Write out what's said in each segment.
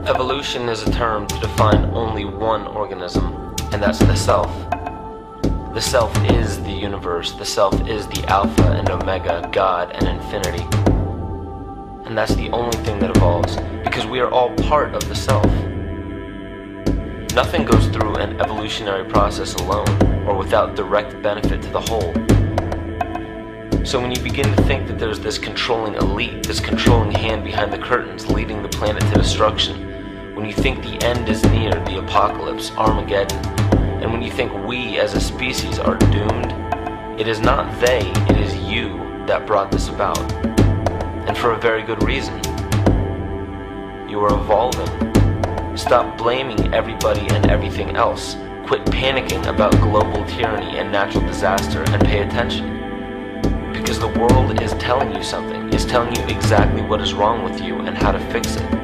Evolution is a term to define only one organism, and that's the self. The self is the universe, the self is the Alpha and Omega, God and infinity. And that's the only thing that evolves, because we are all part of the self. Nothing goes through an evolutionary process alone, or without direct benefit to the whole. So when you begin to think that there's this controlling elite, this controlling hand behind the curtains leading the planet to destruction, when you think the end is near, the apocalypse, Armageddon, and when you think we as a species are doomed, it is not they, it is you that brought this about. And for a very good reason. You are evolving. Stop blaming everybody and everything else. Quit panicking about global tyranny and natural disaster and pay attention. Because the world is telling you something, is telling you exactly what is wrong with you and how to fix it.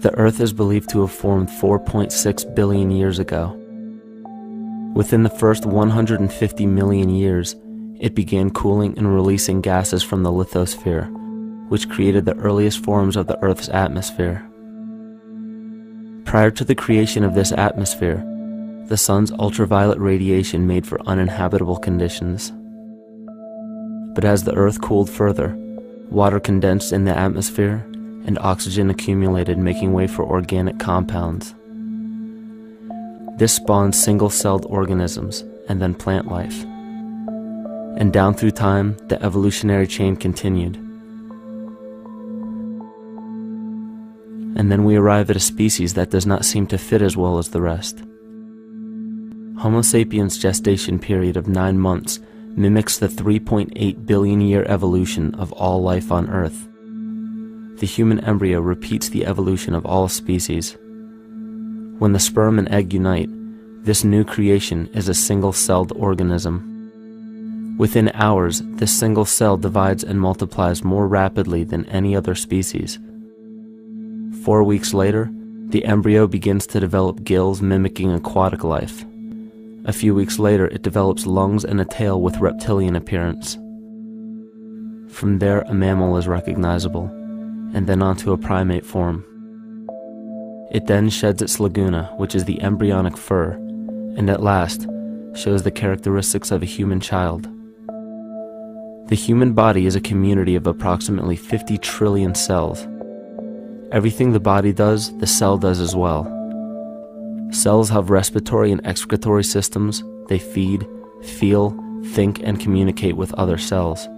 The Earth is believed to have formed 4.6 billion years ago. Within the first 150 million years, it began cooling and releasing gases from the lithosphere, which created the earliest forms of the Earth's atmosphere. Prior to the creation of this atmosphere, the sun's ultraviolet radiation made for uninhabitable conditions. But as the Earth cooled further, water condensed in the atmosphere and oxygen accumulated, making way for organic compounds. This spawned single-celled organisms and then plant life. And down through time, the evolutionary chain continued. And then we arrive at a species that does not seem to fit as well as the rest. Homo sapiens' gestation period of 9 months mimics the 3.8 billion year evolution of all life on Earth. The human embryo repeats the evolution of all species. When the sperm and egg unite, this new creation is a single-celled organism. Within hours, this single cell divides and multiplies more rapidly than any other species. 4 weeks later, the embryo begins to develop gills mimicking aquatic life. A few weeks later, it develops lungs and a tail with reptilian appearance. From there, a mammal is recognizable, and then onto a primate form. It then sheds its laguna, which is the embryonic fur, and at last shows the characteristics of a human child. The human body is a community of approximately 50 trillion cells. Everything the body does, the cell does as well. Cells have respiratory and excretory systems. They feed, feel, think, and communicate with other cells.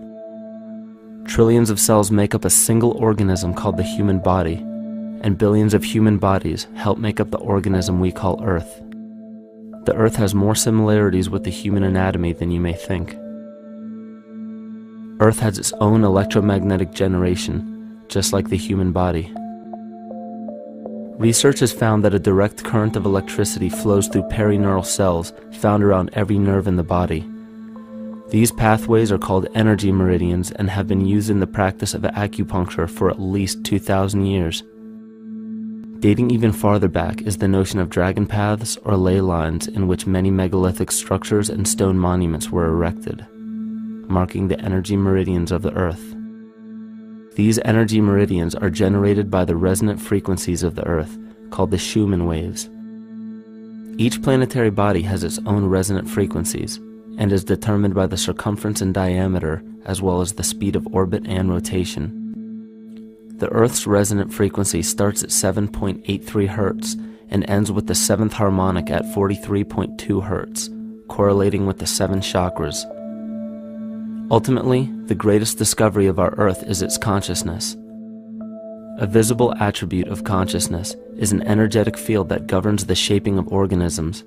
Trillions of cells make up a single organism called the human body, and billions of human bodies help make up the organism we call Earth. The Earth has more similarities with the human anatomy than you may think. Earth has its own electromagnetic generation, just like the human body. Research has found that a direct current of electricity flows through perineural cells found around every nerve in the body. These pathways are called energy meridians and have been used in the practice of acupuncture for at least 2,000 years. Dating even farther back is the notion of dragon paths or ley lines in which many megalithic structures and stone monuments were erected, marking the energy meridians of the Earth. These energy meridians are generated by the resonant frequencies of the Earth, called the Schumann waves. Each planetary body has its own resonant frequencies and is determined by the circumference and diameter as well as the speed of orbit and rotation. The Earth's resonant frequency starts at 7.83 Hz and ends with the 7th harmonic at 43.2 Hz, correlating with the 7 chakras. Ultimately, the greatest discovery of our Earth is its consciousness. A visible attribute of consciousness is an energetic field that governs the shaping of organisms.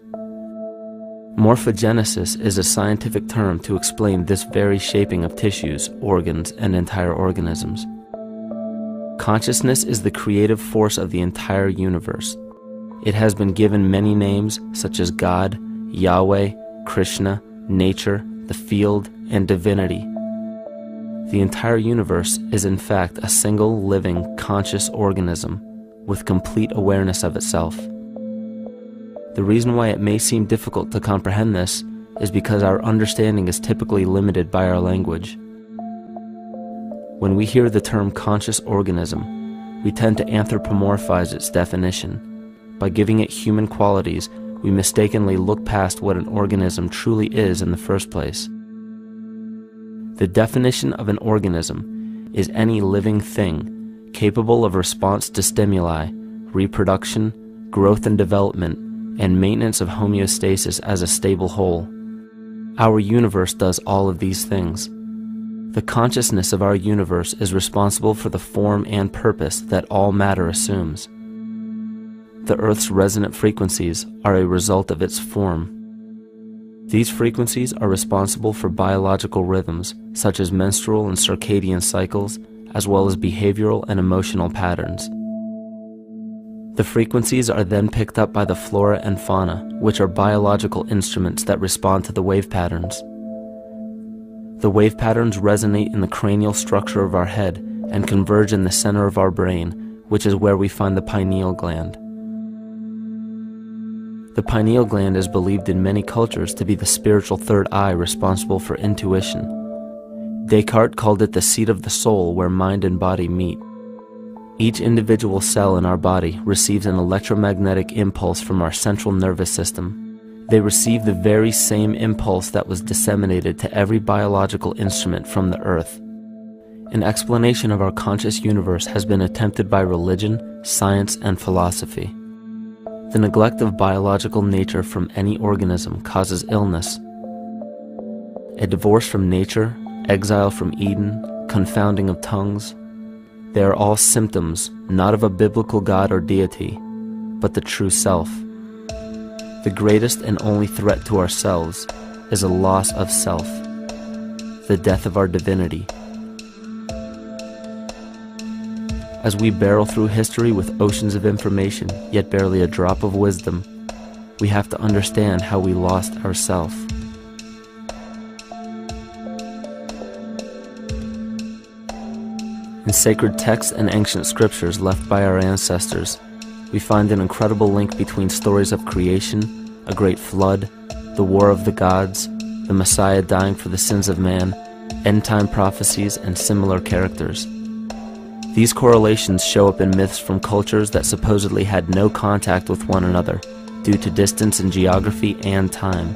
Morphogenesis is a scientific term to explain this very shaping of tissues, organs, and entire organisms. Consciousness is the creative force of the entire universe. It has been given many names such as God, Yahweh, Krishna, nature, the field, and divinity. The entire universe is in fact a single living, conscious organism with complete awareness of itself. The reason why it may seem difficult to comprehend this is because our understanding is typically limited by our language. When we hear the term conscious organism, we tend to anthropomorphize its definition. By giving it human qualities, we mistakenly look past what an organism truly is in the first place. The definition of an organism is any living thing capable of response to stimuli, reproduction, growth and development, and maintenance of homeostasis as a stable whole. Our universe does all of these things. The consciousness of our universe is responsible for the form and purpose that all matter assumes. The Earth's resonant frequencies are a result of its form. These frequencies are responsible for biological rhythms, such as menstrual and circadian cycles, as well as behavioral and emotional patterns. The frequencies are then picked up by the flora and fauna, which are biological instruments that respond to the wave patterns. The wave patterns resonate in the cranial structure of our head and converge in the center of our brain, which is where we find the pineal gland. The pineal gland is believed in many cultures to be the spiritual third eye responsible for intuition. Descartes called it the seat of the soul where mind and body meet. Each individual cell in our body receives an electromagnetic impulse from our central nervous system. They receive the very same impulse that was disseminated to every biological instrument from the earth. An explanation of our conscious universe has been attempted by religion, science, and philosophy. The neglect of biological nature from any organism causes illness. A divorce from nature, exile from Eden, confounding of tongues, they are all symptoms not of a biblical God or deity, but the true self. The greatest and only threat to ourselves is a loss of self, the death of our divinity. As we barrel through history with oceans of information, yet barely a drop of wisdom, we have to understand how we lost ourself. In sacred texts and ancient scriptures left by our ancestors, we find an incredible link between stories of creation, a great flood, the war of the gods, the Messiah dying for the sins of man, end-time prophecies, and similar characters. These correlations show up in myths from cultures that supposedly had no contact with one another due to distance in geography and time.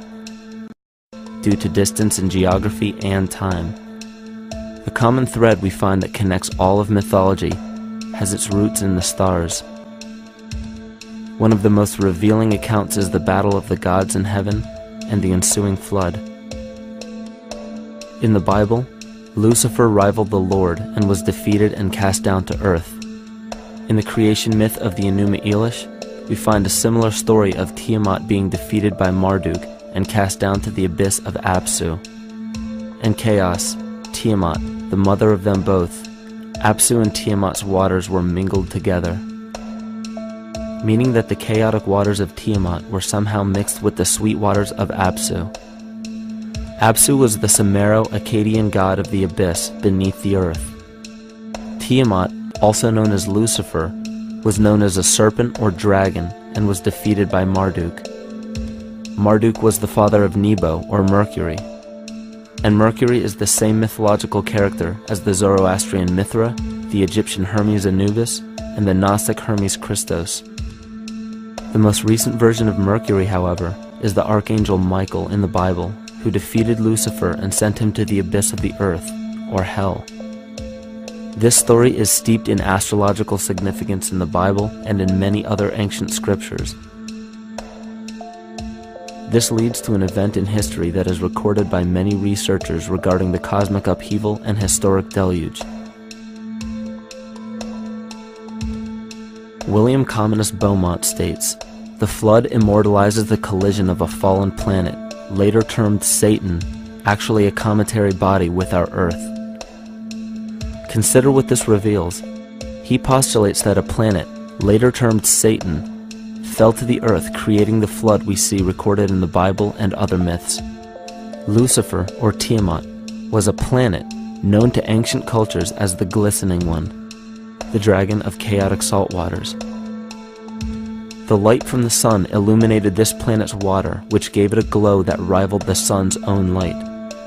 The common thread we find that connects all of mythology has its roots in the stars. One of the most revealing accounts is the battle of the gods in heaven and the ensuing flood. In the Bible, Lucifer rivaled the Lord and was defeated and cast down to earth. In the creation myth of the Enuma Elish, we find a similar story of Tiamat being defeated by Marduk and cast down to the abyss of Apsu. In chaos, Tiamat, the mother of them both, Apsu and Tiamat's waters were mingled together, meaning that the chaotic waters of Tiamat were somehow mixed with the sweet waters of Apsu. Apsu was the Sumero-Akkadian god of the abyss beneath the earth. Tiamat, also known as Lucifer, was known as a serpent or dragon and was defeated by Marduk. Marduk was the father of Nebo or Mercury, and Mercury is the same mythological character as the Zoroastrian Mithra, the Egyptian Hermes Anubis, and the Gnostic Hermes Christos. The most recent version of Mercury, however, is the Archangel Michael in the Bible, who defeated Lucifer and sent him to the abyss of the earth, or hell. This story is steeped in astrological significance in the Bible and in many other ancient scriptures. This leads to an event in history that is recorded by many researchers regarding the cosmic upheaval and historic deluge. William Commonus Beaumont states, "The flood immortalizes the collision of a fallen planet, later termed Satan, actually a cometary body with our Earth." Consider what this reveals. He postulates that a planet, later termed Satan, fell to the earth, creating the flood we see recorded in the Bible and other myths. Lucifer, or Tiamat, was a planet known to ancient cultures as the Glistening One, the dragon of chaotic salt waters. The light from the sun illuminated this planet's water, which gave it a glow that rivaled the sun's own light,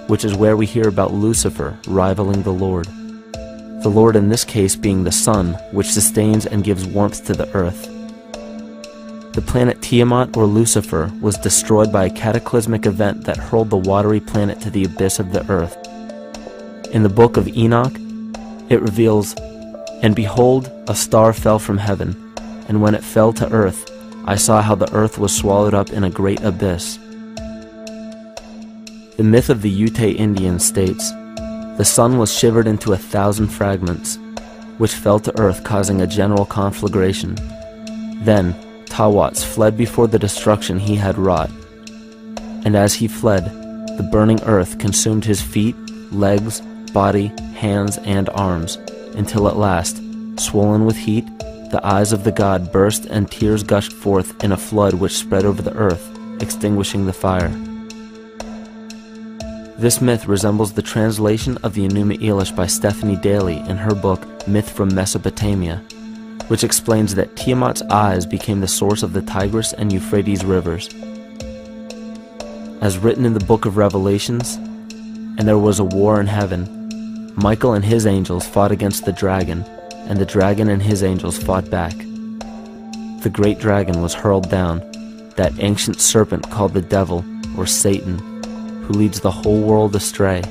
which is where we hear about Lucifer rivaling the Lord. The Lord in this case being the sun, which sustains and gives warmth to the earth. The planet Tiamat, or Lucifer, was destroyed by a cataclysmic event that hurled the watery planet to the abyss of the earth. In the book of Enoch, it reveals, "And behold, a star fell from heaven, and when it fell to earth, I saw how the earth was swallowed up in a great abyss." The myth of the Ute Indians states, "The sun was shivered into 1,000 fragments, which fell to earth, causing a general conflagration. Then Tawats fled before the destruction he had wrought. And as he fled, the burning earth consumed his feet, legs, body, hands, and arms, until at last, swollen with heat, the eyes of the god burst and tears gushed forth in a flood which spread over the earth, extinguishing the fire." This myth resembles the translation of the Enuma Elish by Stephanie Daly in her book Myth from Mesopotamia, which explains that Tiamat's eyes became the source of the Tigris and Euphrates rivers. As written in the book of Revelations, "And there was a war in heaven. Michael and his angels fought against the dragon, and the dragon and his angels fought back. The great dragon was hurled down, that ancient serpent called the devil, or Satan, who leads the whole world astray.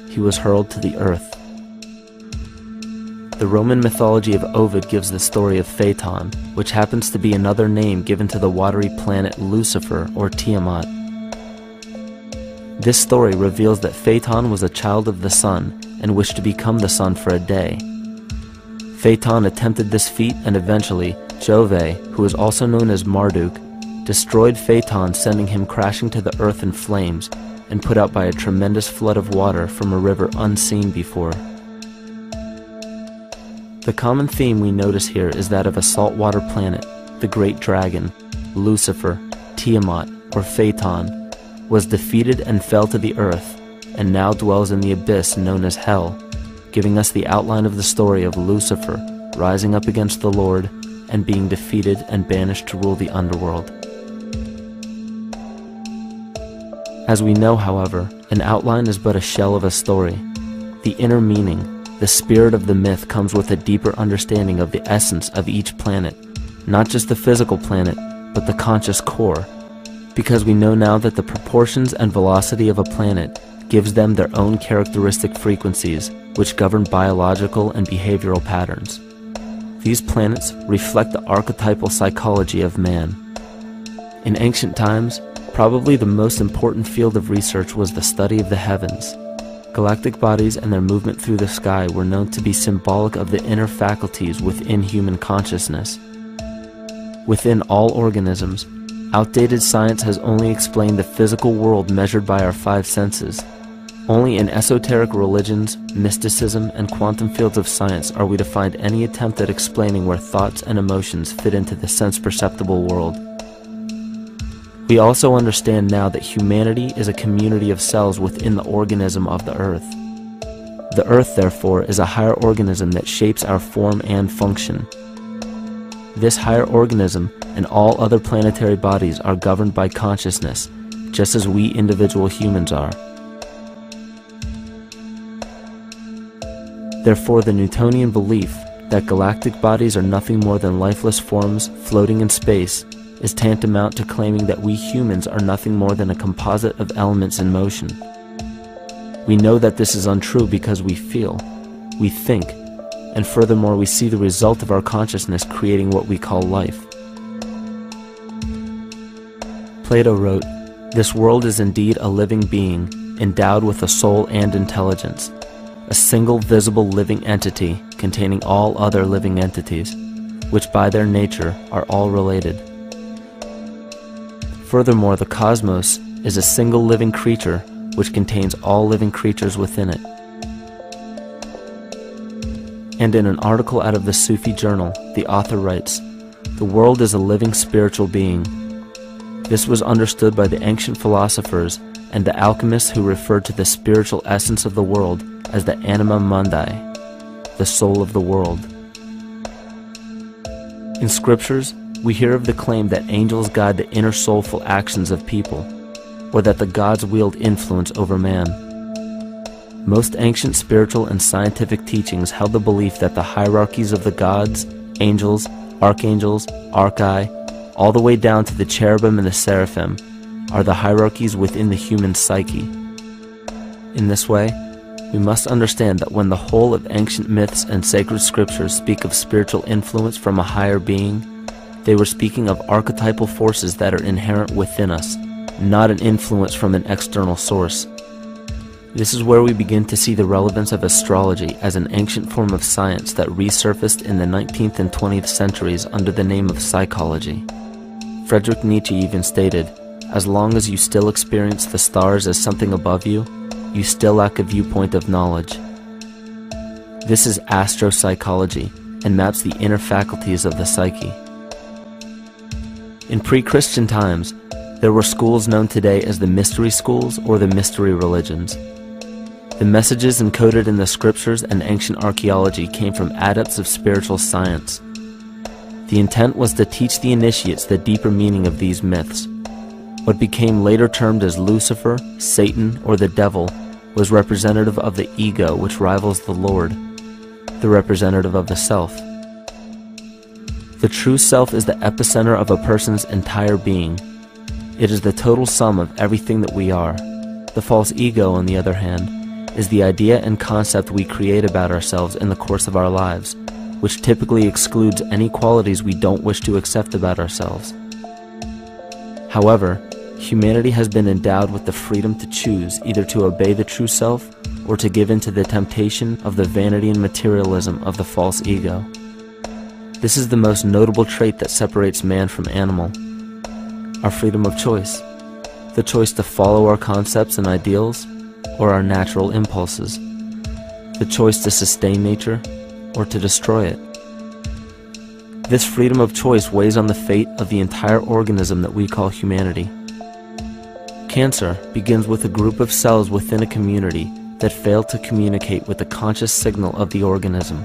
He was hurled to the earth." The Roman mythology of Ovid gives the story of Phaeton, which happens to be another name given to the watery planet Lucifer, or Tiamat. This story reveals that Phaeton was a child of the sun and wished to become the sun for a day. Phaeton attempted this feat, and eventually Jove, who is also known as Marduk, destroyed Phaeton, sending him crashing to the earth in flames and put out by a tremendous flood of water from a river unseen before. The common theme we notice here is that of a saltwater planet, the great dragon, Lucifer, Tiamat, or Phaeton, was defeated and fell to the earth, and now dwells in the abyss known as hell, giving us the outline of the story of Lucifer rising up against the Lord and being defeated and banished to rule the underworld. As we know, however, an outline is but a shell of a story. The inner meaning, the spirit of the myth, comes with a deeper understanding of the essence of each planet, not just the physical planet, but the conscious core, because we know now that the proportions and velocity of a planet gives them their own characteristic frequencies, which govern biological and behavioral patterns. These planets reflect the archetypal psychology of man. In ancient times, probably the most important field of research was the study of the heavens. Galactic bodies and their movement through the sky were known to be symbolic of the inner faculties within human consciousness. Within all organisms, outdated science has only explained the physical world measured by our five senses. Only in esoteric religions, mysticism, and quantum fields of science are we to find any attempt at explaining where thoughts and emotions fit into the sense-perceptible world. We also understand now that humanity is a community of cells within the organism of the Earth. The Earth, therefore, is a higher organism that shapes our form and function. This higher organism and all other planetary bodies are governed by consciousness, just as we individual humans are. Therefore, the Newtonian belief that galactic bodies are nothing more than lifeless forms floating in space is tantamount to claiming that we humans are nothing more than a composite of elements in motion. We know that this is untrue because we feel, we think, and furthermore we see the result of our consciousness creating what we call life. Plato wrote, "This world is indeed a living being, endowed with a soul and intelligence, a single visible living entity containing all other living entities, which by their nature are all related." Furthermore, the cosmos is a single living creature which contains all living creatures within it. And in an article out of the Sufi journal, the author writes, "The world is a living spiritual being. This was understood by the ancient philosophers and the alchemists who referred to the spiritual essence of the world as the anima mundi, the soul of the world." In scriptures, we hear of the claim that angels guide the inner soulful actions of people, or that the gods wield influence over man. Most ancient spiritual and scientific teachings held the belief that the hierarchies of the gods, angels, archangels, archai, all the way down to the cherubim and the seraphim, are the hierarchies within the human psyche. In this way, we must understand that when the whole of ancient myths and sacred scriptures speak of spiritual influence from a higher being, they were speaking of archetypal forces that are inherent within us, not an influence from an external source. This is where we begin to see the relevance of astrology as an ancient form of science that resurfaced in the 19th and 20th centuries under the name of psychology. Friedrich Nietzsche even stated, "As long as you still experience the stars as something above you, you still lack a viewpoint of knowledge." This is astropsychology and maps the inner faculties of the psyche. In pre-Christian times, there were schools known today as the mystery schools or the mystery religions. The messages encoded in the scriptures and ancient archaeology came from adepts of spiritual science. The intent was to teach the initiates the deeper meaning of these myths. What became later termed as Lucifer, Satan, or the devil was representative of the ego which rivals the Lord, the representative of the self. The true self is the epicenter of a person's entire being. It is the total sum of everything that we are. The false ego, on the other hand, is the idea and concept we create about ourselves in the course of our lives, which typically excludes any qualities we don't wish to accept about ourselves. However, humanity has been endowed with the freedom to choose either to obey the true self or to give in to the temptation of the vanity and materialism of the false ego. This is the most notable trait that separates man from animal: our freedom of choice, the choice to follow our concepts and ideals or our natural impulses, the choice to sustain nature or to destroy it. This freedom of choice weighs on the fate of the entire organism that we call humanity. Cancer begins with a group of cells within a community that fail to communicate with the conscious signal of the organism.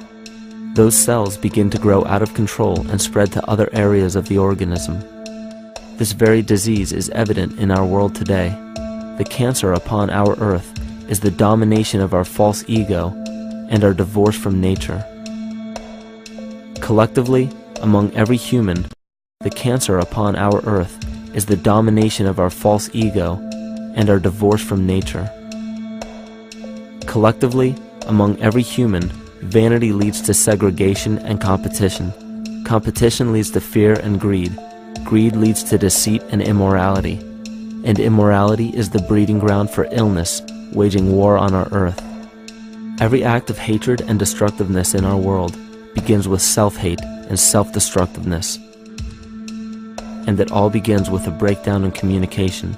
Those cells begin to grow out of control and spread to other areas of the organism. This very disease is evident in our world today. The cancer upon our earth is the domination of our false ego and our divorce from nature. Collectively, among every human, the cancer upon our earth is the domination of our false ego and our divorce from nature. Collectively, among every human, vanity leads to segregation and competition. Competition leads to fear and greed. Greed leads to deceit and immorality. And immorality is the breeding ground for illness, waging war on our earth. Every act of hatred and destructiveness in our world begins with self-hate and self-destructiveness. And it all begins with a breakdown in communication.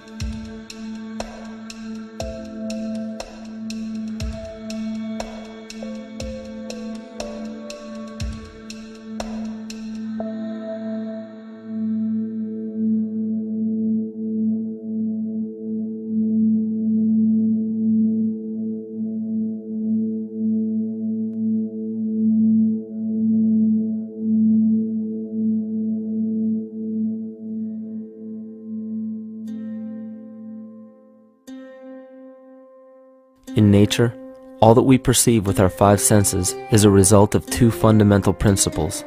In nature, all that we perceive with our five senses is a result of two fundamental principles.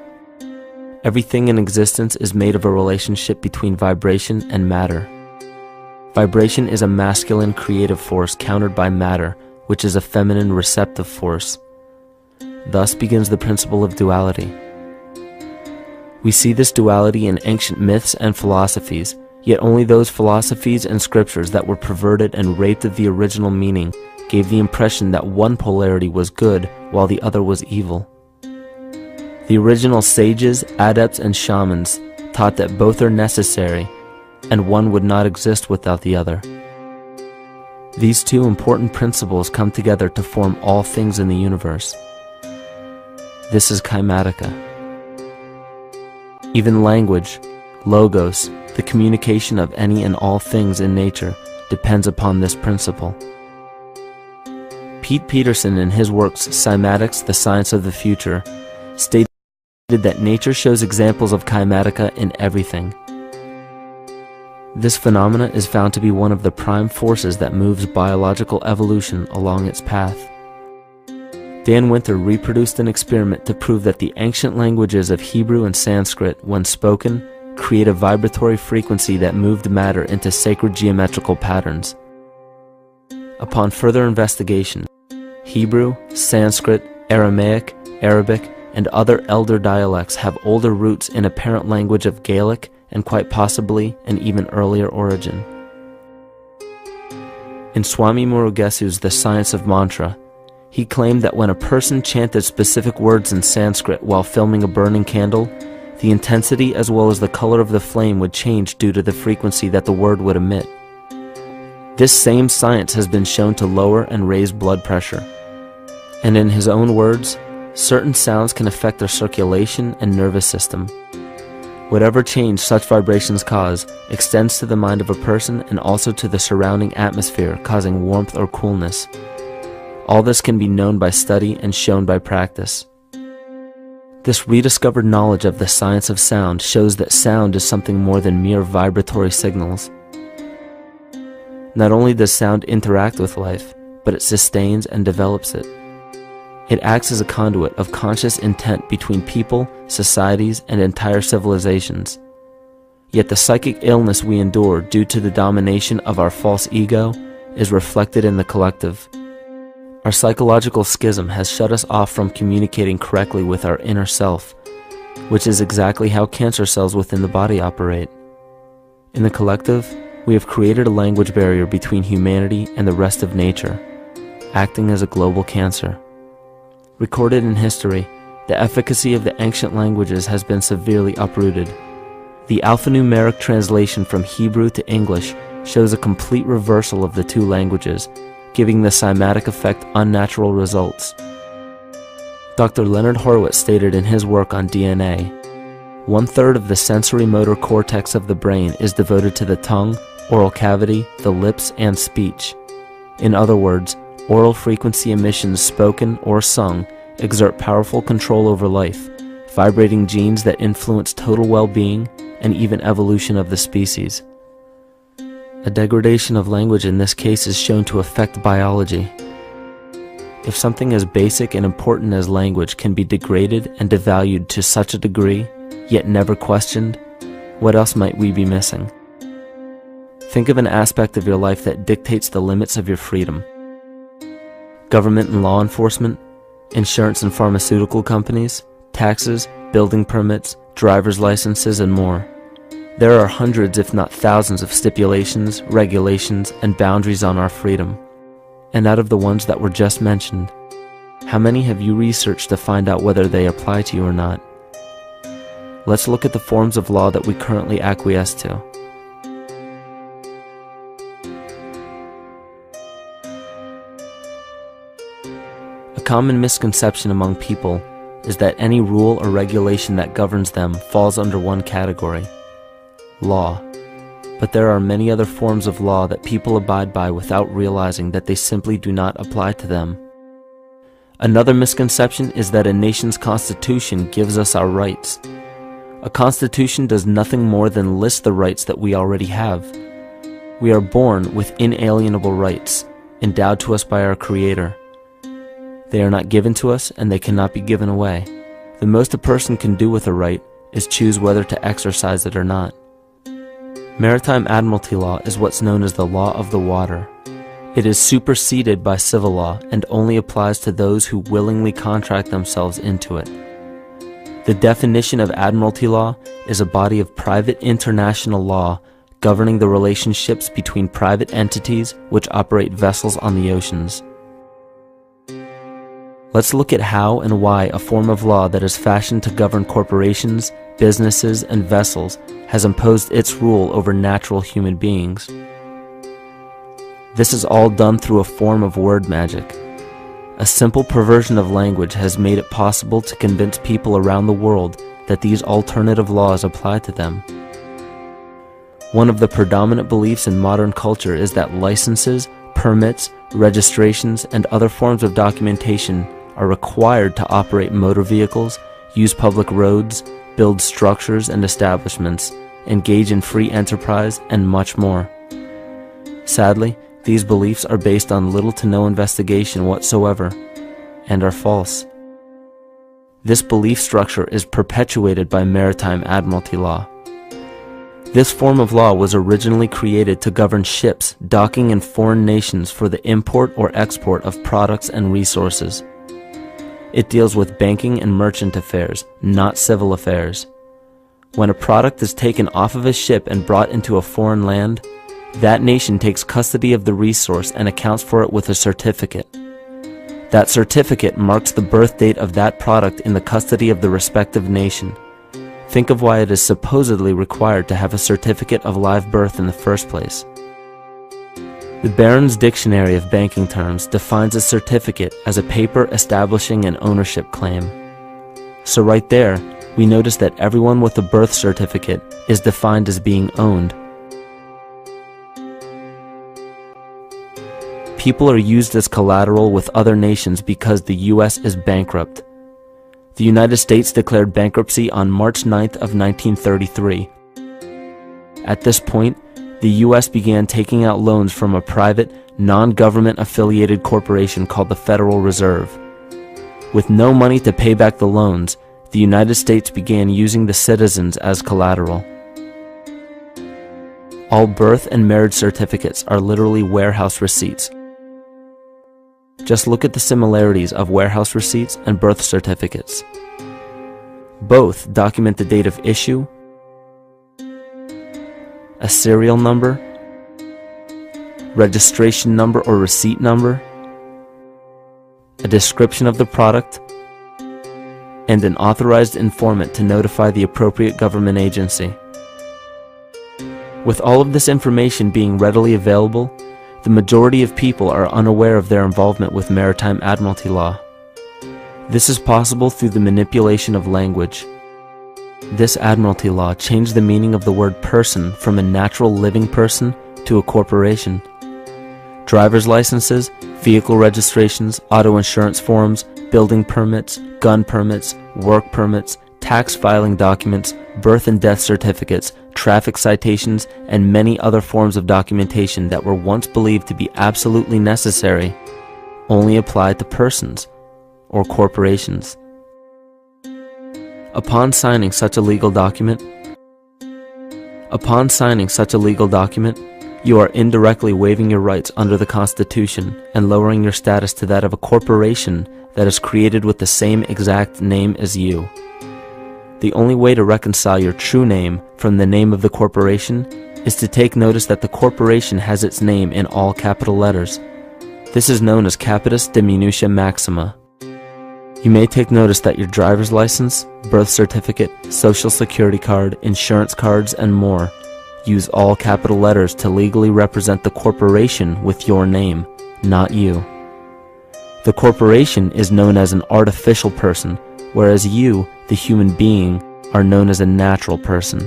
Everything in existence is made of a relationship between vibration and matter. Vibration is a masculine creative force countered by matter, which is a feminine receptive force. Thus begins the principle of duality. We see this duality in ancient myths and philosophies, yet only those philosophies and scriptures that were perverted and raped of the original meaning gave the impression that one polarity was good while the other was evil. The original sages, adepts, and shamans taught that both are necessary, and one would not exist without the other. These two important principles come together to form all things in the universe. This is Kymatica. Even language, logos, the communication of any and all things in nature, depends upon this principle. Pete Peterson, in his works Cymatics, The Science of the Future, stated that nature shows examples of Kymatica in everything. This phenomena is found to be one of the prime forces that moves biological evolution along its path. Dan Winter reproduced an experiment to prove that the ancient languages of Hebrew and Sanskrit, when spoken, create a vibratory frequency that moved matter into sacred geometrical patterns. Upon further investigation, Hebrew, Sanskrit, Aramaic, Arabic, and other elder dialects have older roots in a parent language of Gaelic and quite possibly an even earlier origin. In Swami Murugesu's The Science of Mantra, he claimed that when a person chanted specific words in Sanskrit while filming a burning candle, the intensity as well as the color of the flame would change due to the frequency that the word would emit. This same science has been shown to lower and raise blood pressure. And in his own words, certain sounds can affect their circulation and nervous system. Whatever change such vibrations cause extends to the mind of a person and also to the surrounding atmosphere, causing warmth or coolness. All this can be known by study and shown by practice. This rediscovered knowledge of the science of sound shows that sound is something more than mere vibratory signals. Not only does sound interact with life, but it sustains and develops it. It acts as a conduit of conscious intent between people, societies, and entire civilizations. Yet the psychic illness we endure due to the domination of our false ego is reflected in the collective. Our psychological schism has shut us off from communicating correctly with our inner self, which is exactly how cancer cells within the body operate. In the collective, we have created a language barrier between humanity and the rest of nature, acting as a global cancer. Recorded in history, the efficacy of the ancient languages has been severely uprooted. The alphanumeric translation from Hebrew to English shows a complete reversal of the two languages, giving the cymatic effect unnatural results. Dr. Leonard Horowitz stated in his work on DNA, 1/3 of the sensory motor cortex of the brain is devoted to the tongue, oral cavity, the lips, and speech. In other words, oral frequency emissions spoken or sung exert powerful control over life, vibrating genes that influence total well-being and even evolution of the species. A degradation of language in this case is shown to affect biology. If something as basic and important as language can be degraded and devalued to such a degree, yet never questioned, what else might we be missing? Think of an aspect of your life that dictates the limits of your freedom. Government and law enforcement, insurance and pharmaceutical companies, taxes, building permits, driver's licenses, and more. There are hundreds if not thousands of stipulations, regulations, and boundaries on our freedom. And out of the ones that were just mentioned, how many have you researched to find out whether they apply to you or not? Let's look at the forms of law that we currently acquiesce to. A common misconception among people is that any rule or regulation that governs them falls under one category: law. But there are many other forms of law that people abide by without realizing that they simply do not apply to them. Another misconception is that a nation's constitution gives us our rights. A constitution does nothing more than list the rights that we already have. We are born with inalienable rights, endowed to us by our Creator. They are not given to us, and they cannot be given away. The most a person can do with a right is choose whether to exercise it or not. Maritime Admiralty law is what's known as the law of the water. It is superseded by civil law and only applies to those who willingly contract themselves into it. The definition of Admiralty law is a body of private international law governing the relationships between private entities which operate vessels on the oceans. Let's look at how and why a form of law that is fashioned to govern corporations, businesses, and vessels has imposed its rule over natural human beings. This is all done through a form of word magic. A simple perversion of language has made it possible to convince people around the world that these alternative laws apply to them. One of the predominant beliefs in modern culture is that licenses, permits, registrations, and other forms of documentation are required to operate motor vehicles, use public roads, build structures and establishments, engage in free enterprise, and much more. Sadly, these beliefs are based on little to no investigation whatsoever, and are false. This belief structure is perpetuated by Maritime Admiralty law. This form of law was originally created to govern ships docking in foreign nations for the import or export of products and resources. It deals with banking and merchant affairs, not civil affairs. When a product is taken off of a ship and brought into a foreign land, that nation takes custody of the resource and accounts for it with a certificate. That certificate marks the birth date of that product in the custody of the respective nation. Think of why it is supposedly required to have a certificate of live birth in the first place. The Barron's Dictionary of Banking Terms defines a certificate as a paper establishing an ownership claim. So right there, we notice that everyone with a birth certificate is defined as being owned. People are used as collateral with other nations because the U.S. is bankrupt. The United States declared bankruptcy on March 9th of 1933. At this point, the U.S. began taking out loans from a private, non-government affiliated corporation called the Federal Reserve. With no money to pay back the loans, the United States began using the citizens as collateral. All birth and marriage certificates are literally warehouse receipts. Just look at the similarities of warehouse receipts and birth certificates. Both document the date of issue, a serial number, registration number or receipt number, a description of the product, and an authorized informant to notify the appropriate government agency. With all of this information being readily available, the majority of people are unaware of their involvement with Maritime Admiralty law. This is possible through the manipulation of language. This Admiralty law changed the meaning of the word person from a natural living person to a corporation. Driver's licenses, vehicle registrations, auto insurance forms, building permits, gun permits, work permits, tax filing documents, birth and death certificates, traffic citations, and many other forms of documentation that were once believed to be absolutely necessary only applied to persons or corporations. Upon signing such a legal document, you are indirectly waiving your rights under the Constitution and lowering your status to that of a corporation that is created with the same exact name as you. The only way to reconcile your true name from the name of the corporation is to take notice that the corporation has its name in all capital letters. This is known as capitis diminutia maxima. You may take notice that your driver's license, birth certificate, social security card, insurance cards, and more use all capital letters to legally represent the corporation with your name, not you. The corporation is known as an artificial person, whereas you, the human being, are known as a natural person.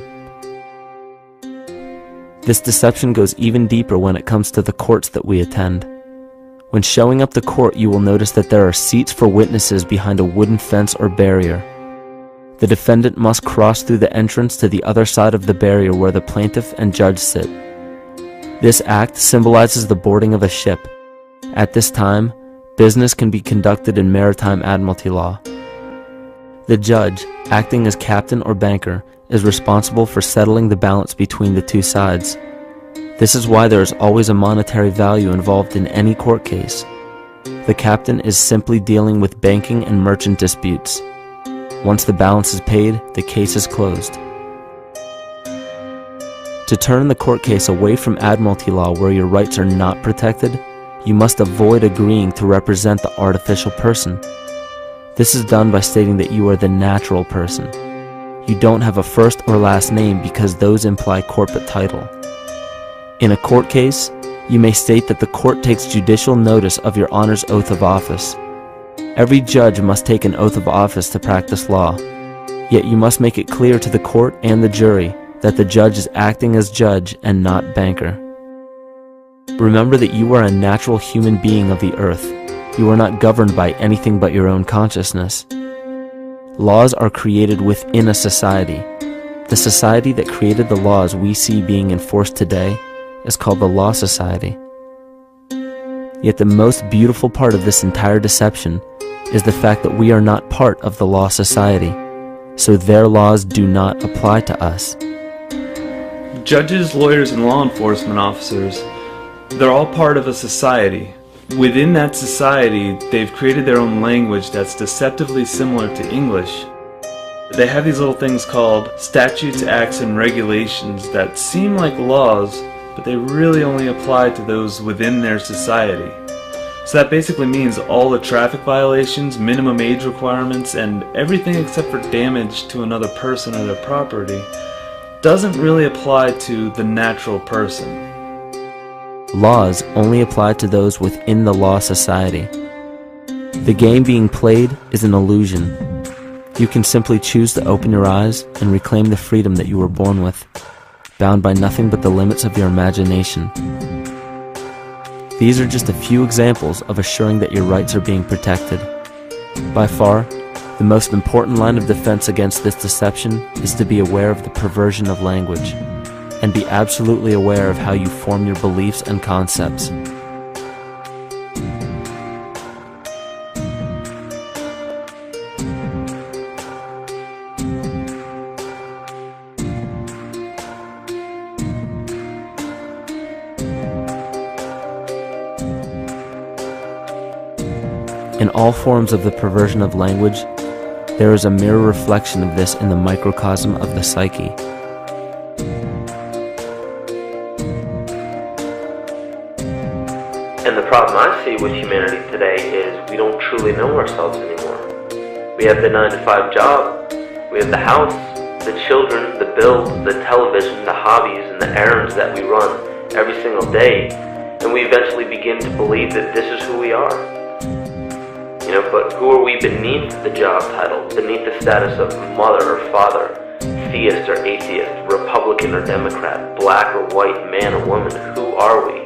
This deception goes even deeper when it comes to the courts that we attend. When showing up to court, you will notice that there are seats for witnesses behind a wooden fence or barrier. The defendant must cross through the entrance to the other side of the barrier where the plaintiff and judge sit. This act symbolizes the boarding of a ship. At this time, business can be conducted in Maritime Admiralty law. The judge, acting as captain or banker, is responsible for settling the balance between the two sides. This is why there is always a monetary value involved in any court case. The captain is simply dealing with banking and merchant disputes. Once the balance is paid, the case is closed. To turn the court case away from admiralty law where your rights are not protected, you must avoid agreeing to represent the artificial person. This is done by stating that you are the natural person. You don't have a first or last name because those imply corporate title. In a court case, you may state that the court takes judicial notice of your honor's oath of office. Every judge must take an oath of office to practice law, yet you must make it clear to the court and the jury that the judge is acting as judge and not banker. Remember that you are a natural human being of the earth. You are not governed by anything but your own consciousness. Laws are created within a society. The society that created the laws we see being enforced today is called the Law Society. Yet the most beautiful part of this entire deception is the fact that we are not part of the Law Society, so their laws do not apply to us. Judges, lawyers, and law enforcement officers, they're all part of a society. Within that society, they've created their own language that's deceptively similar to English. They have these little things called statutes, acts, and regulations that seem like laws, but they really only apply to those within their society. So that basically means all the traffic violations, minimum age requirements, and everything except for damage to another person or their property doesn't really apply to the natural person. Laws only apply to those within the Law Society. The game being played is an illusion. You can simply choose to open your eyes and reclaim the freedom that you were born with, bound by nothing but the limits of your imagination. These are just a few examples of assuring that your rights are being protected. By far, the most important line of defense against this deception is to be aware of the perversion of language, and be absolutely aware of how you form your beliefs and concepts. In all forms of the perversion of language, there is a mirror reflection of this in the microcosm of the psyche. And the problem I see with humanity today is we don't truly know ourselves anymore. We have the 9-to-5 job, we have the house, the children, the bills, the television, the hobbies, and the errands that we run every single day, and we eventually begin to believe that this is who we are. But who are we beneath the job title, beneath the status of mother or father, theist or atheist, Republican or Democrat, black or white, man or woman? Who are we?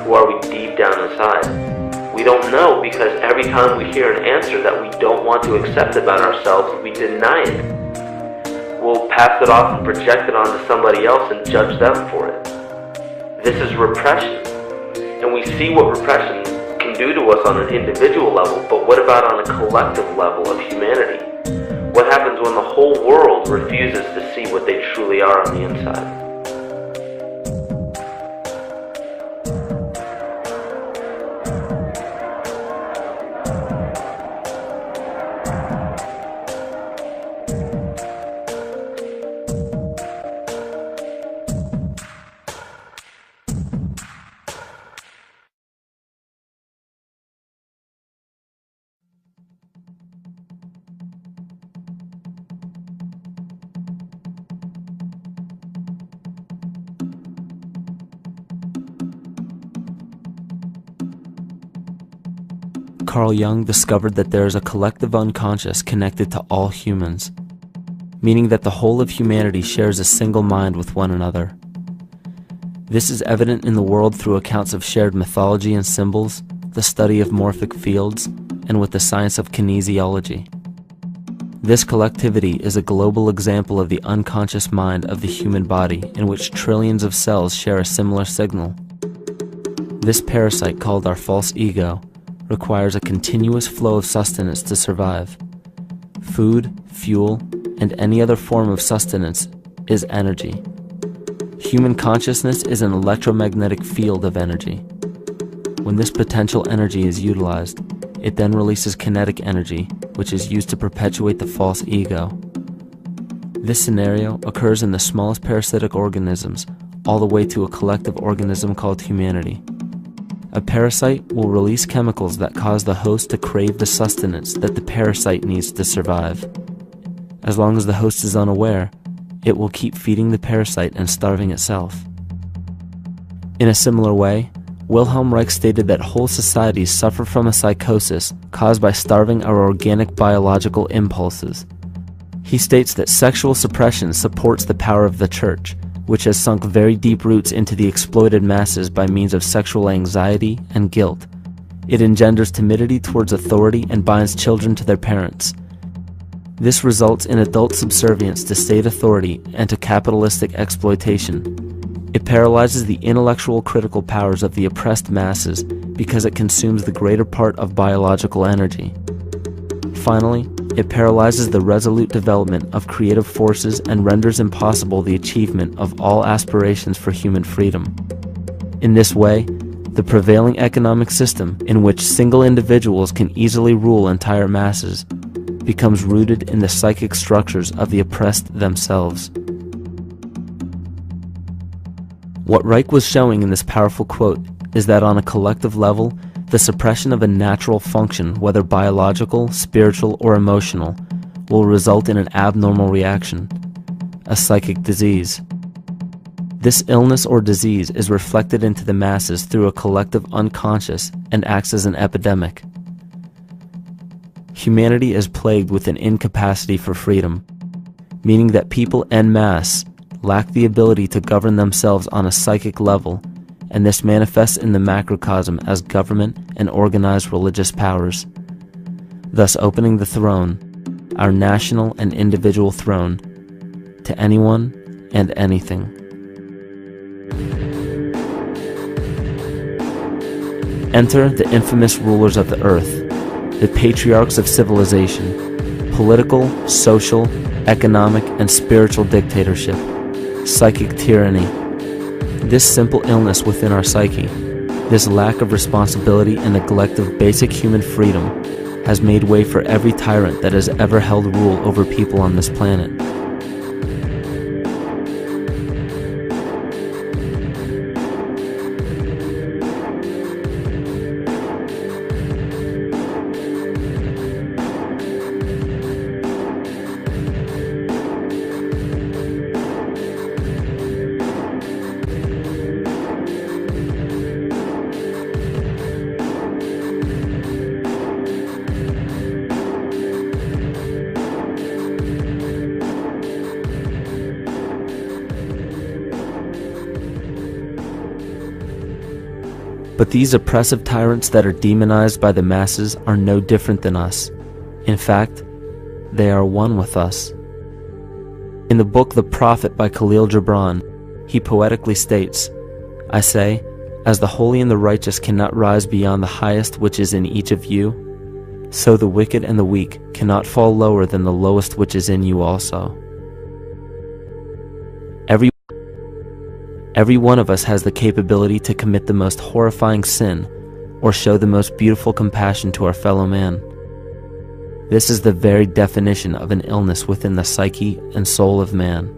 Who are we deep down inside? We don't know, because every time we hear an answer that we don't want to accept about ourselves, we deny it. We'll pass it off and project it onto somebody else and judge them for it. This is repression. And we see what repression can do to us on an individual level, but what about on a collective level of humanity? What happens when the whole world refuses to see what they truly are on the inside? Carl Jung discovered that there is a collective unconscious connected to all humans, meaning that the whole of humanity shares a single mind with one another. This is evident in the world through accounts of shared mythology and symbols, the study of morphic fields, and with the science of kinesiology. This collectivity is a global example of the unconscious mind of the human body, in which trillions of cells share a similar signal. This parasite, called our false ego, requires a continuous flow of sustenance to survive. Food, fuel, and any other form of sustenance is energy. Human consciousness is an electromagnetic field of energy. When this potential energy is utilized, it then releases kinetic energy, which is used to perpetuate the false ego. This scenario occurs in the smallest parasitic organisms, all the way to a collective organism called humanity. A parasite will release chemicals that cause the host to crave the sustenance that the parasite needs to survive. As long as the host is unaware, it will keep feeding the parasite and starving itself. In a similar way, Wilhelm Reich stated that whole societies suffer from a psychosis caused by starving our organic biological impulses. He states that sexual suppression supports the power of the church, which has sunk very deep roots into the exploited masses by means of sexual anxiety and guilt. It engenders timidity towards authority and binds children to their parents. This results in adult subservience to state authority and to capitalistic exploitation. It paralyzes the intellectual critical powers of the oppressed masses because it consumes the greater part of biological energy. Finally, it paralyzes the resolute development of creative forces and renders impossible the achievement of all aspirations for human freedom. In this way, the prevailing economic system, in which single individuals can easily rule entire masses, becomes rooted in the psychic structures of the oppressed themselves. What Reich was showing in this powerful quote is that on a collective level, the suppression of a natural function, whether biological, spiritual, or emotional, will result in an abnormal reaction, a psychic disease. This illness or disease is reflected into the masses through a collective unconscious and acts as an epidemic. Humanity is plagued with an incapacity for freedom, meaning that people en masse lack the ability to govern themselves on a psychic level, and this manifests in the macrocosm as government and organized religious powers, thus opening the throne, our national and individual throne, to anyone and anything. Enter the infamous rulers of the earth, the patriarchs of civilization, political, social, economic, and spiritual dictatorship, psychic tyranny. This simple illness within our psyche, this lack of responsibility and neglect of basic human freedom, has made way for every tyrant that has ever held rule over people on this planet. But these oppressive tyrants that are demonized by the masses are no different than us. In fact, they are one with us. In the book The Prophet by Khalil Gibran, he poetically states, "I say, as the holy and the righteous cannot rise beyond the highest which is in each of you, so the wicked and the weak cannot fall lower than the lowest which is in you also." Every one of us has the capability to commit the most horrifying sin or show the most beautiful compassion to our fellow man. This is the very definition of an illness within the psyche and soul of man.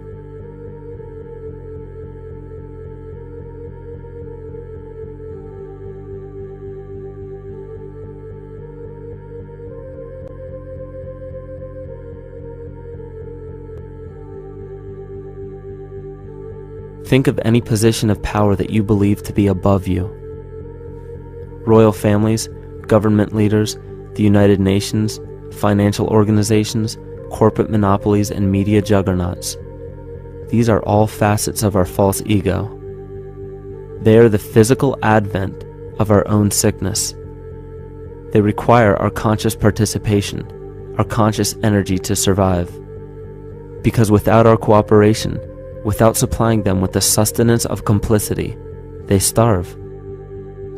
Think of any position of power that you believe to be above you. Royal families, government leaders, the United Nations, financial organizations, corporate monopolies, and media juggernauts. These are all facets of our false ego. They are the physical advent of our own sickness. They require our conscious participation, our conscious energy to survive. Because without our cooperation, without supplying them with the sustenance of complicity, they starve.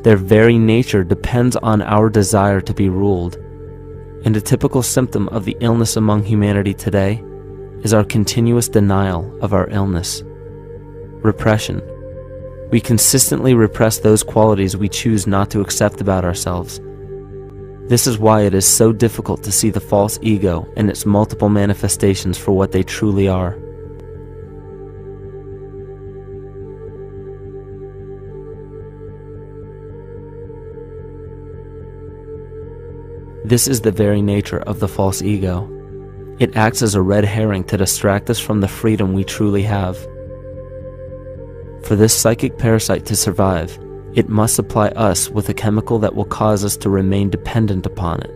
Their very nature depends on our desire to be ruled. And a typical symptom of the illness among humanity today is our continuous denial of our illness. Repression. We consistently repress those qualities we choose not to accept about ourselves. This is why it is so difficult to see the false ego and its multiple manifestations for what they truly are. This is the very nature of the false ego. It acts as a red herring to distract us from the freedom we truly have. For this psychic parasite to survive, it must supply us with a chemical that will cause us to remain dependent upon it.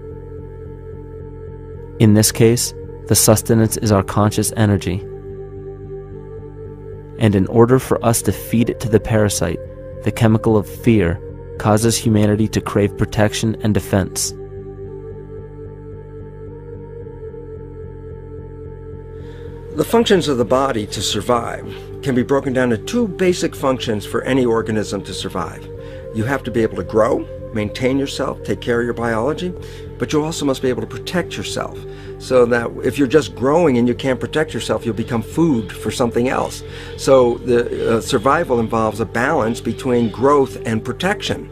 In this case, the sustenance is our conscious energy. And in order for us to feed it to the parasite, the chemical of fear causes humanity to crave protection and defense. The functions of the body to survive can be broken down to two basic functions for any organism to survive. You have to be able to grow, maintain yourself, take care of your biology, but you also must be able to protect yourself, so that if you're just growing and you can't protect yourself, you'll become food for something else. So the survival involves a balance between growth and protection.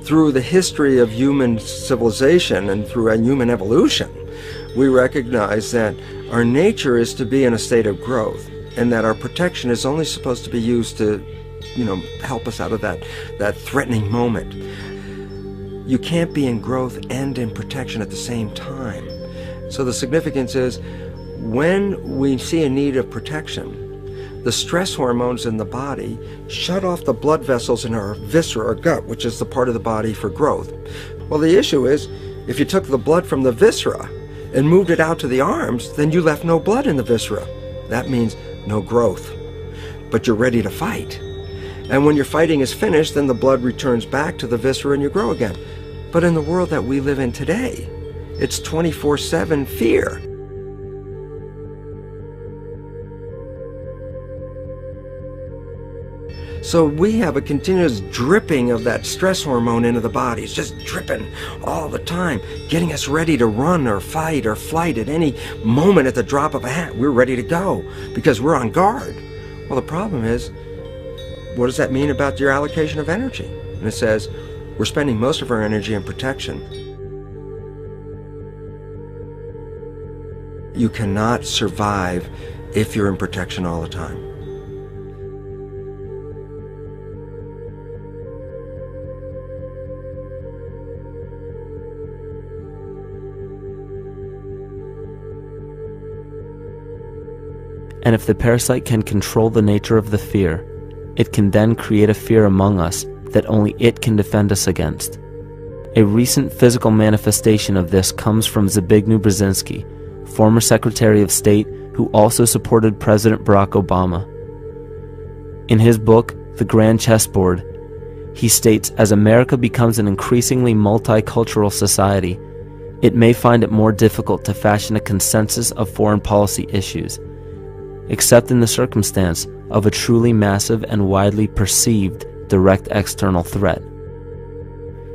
Through the history of human civilization and through human evolution, we recognize that our nature is to be in a state of growth, and that our protection is only supposed to be used to, help us out of that threatening moment. You can't be in growth and in protection at the same time. So the significance is, when we see a need of protection, the stress hormones in the body shut off the blood vessels in our viscera or gut, which is the part of the body for growth. Well, the issue is, if you took the blood from the viscera and moved it out to the arms, then you left no blood in the viscera. That means no growth. But you're ready to fight. And when your fighting is finished, then the blood returns back to the viscera and you grow again. But in the world that we live in today, it's 24/7 fear. So we have a continuous dripping of that stress hormone into the body. It's just dripping all the time, getting us ready to run or fight or flight at any moment at the drop of a hat. We're ready to go because we're on guard. Well, the problem is, what does that mean about your allocation of energy? And it says, we're spending most of our energy in protection. You cannot survive if you're in protection all the time. And if the parasite can control the nature of the fear, it can then create a fear among us that only it can defend us against. A recent physical manifestation of this comes from Zbigniew Brzezinski, former Secretary of State who also supported President Barack Obama. In his book, The Grand Chessboard, he states, as America becomes an increasingly multicultural society, it may find it more difficult to fashion a consensus of foreign policy issues, except in the circumstance of a truly massive and widely perceived direct external threat.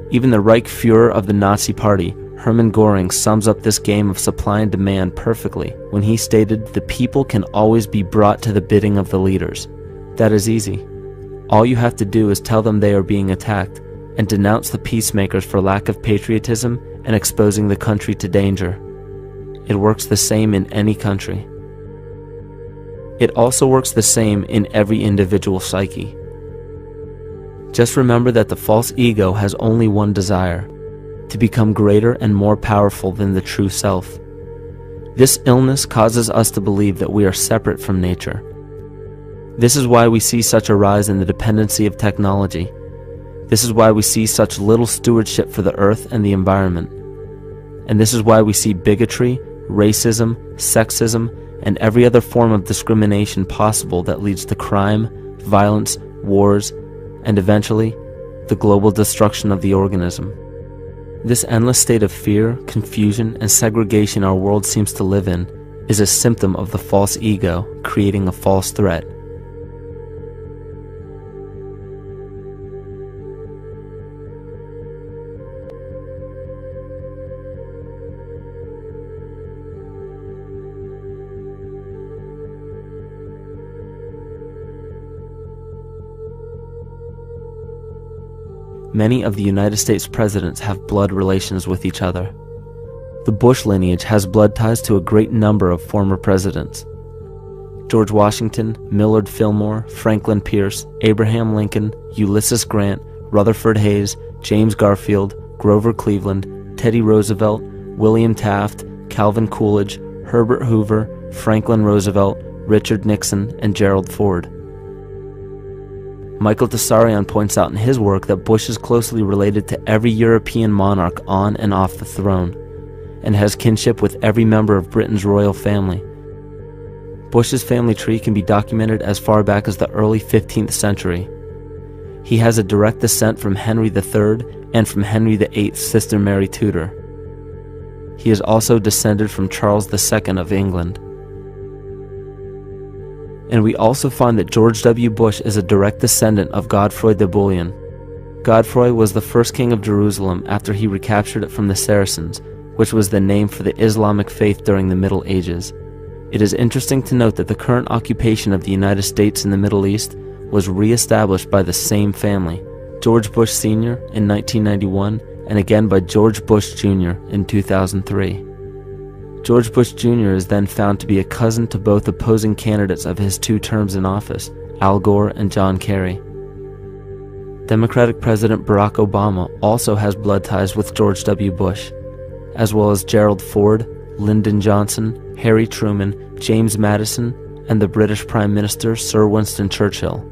Even the Reichsfuhrer of the Nazi Party, Hermann Göring, sums up this game of supply and demand perfectly when he stated, "The people can always be brought to the bidding of the leaders." That is easy. All you have to do is tell them they are being attacked and denounce the peacemakers for lack of patriotism and exposing the country to danger. It works the same in any country. It also works the same in every individual psyche. Just remember that the false ego has only one desire: to become greater and more powerful than the true self. This illness causes us to believe that we are separate from nature. This is why we see such a rise in the dependency of technology. This is why we see such little stewardship for the earth and the environment. And this is why we see bigotry, racism, sexism, and every other form of discrimination possible that leads to crime, violence, wars, and eventually, the global destruction of the organism. This endless state of fear, confusion, and segregation our world seems to live in is a symptom of the false ego creating a false threat. many of the United States presidents have blood relations with each other. The Bush lineage has blood ties to a great number of former presidents. George Washington, Millard Fillmore, Franklin Pierce, Abraham Lincoln, Ulysses Grant, Rutherford Hayes, James Garfield, Grover Cleveland, Teddy Roosevelt, William Taft, Calvin Coolidge, Herbert Hoover, Franklin Roosevelt, Richard Nixon, and Gerald Ford. Michael Tessarion points out in his work that Bush is closely related to every European monarch on and off the throne, and has kinship with every member of Britain's royal family. Bush's family tree can be documented as far back as the early 15th century. He has a direct descent from Henry III and from Henry VIII's sister Mary Tudor. He is also descended from Charles II of England. And we also find that George W. Bush is a direct descendant of Godfrey de Bouillon. Godfrey was the first king of Jerusalem after he recaptured it from the Saracens, which was the name for the Islamic faith during the Middle Ages. It is interesting to note that the current occupation of the United States in the Middle East was re-established by the same family, George Bush Sr. in 1991, and again by George Bush Jr. in 2003. George Bush Jr. is then found to be a cousin to both opposing candidates of his 2 terms in office, Al Gore and John Kerry. Democratic President Barack Obama also has blood ties with George W. Bush, as well as Gerald Ford, Lyndon Johnson, Harry Truman, James Madison, and the British Prime Minister Sir Winston Churchill.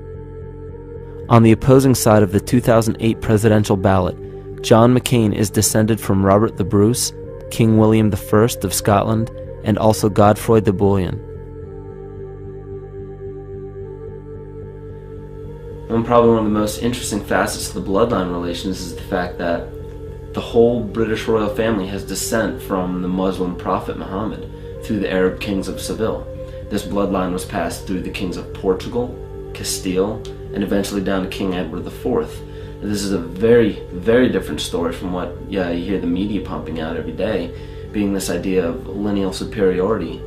On the opposing side of the 2008 presidential ballot, John McCain is descended from Robert the Bruce, King William I of Scotland, and also Godfrey de Bouillon. Probably one of the most interesting facets of the bloodline relations is the fact that the whole British royal family has descent from the Muslim prophet Muhammad through the Arab kings of Seville. This bloodline was passed through the kings of Portugal, Castile, and eventually down to King Edward IV. And this is a very, very different story from what you hear the media pumping out every day, being this idea of lineal superiority.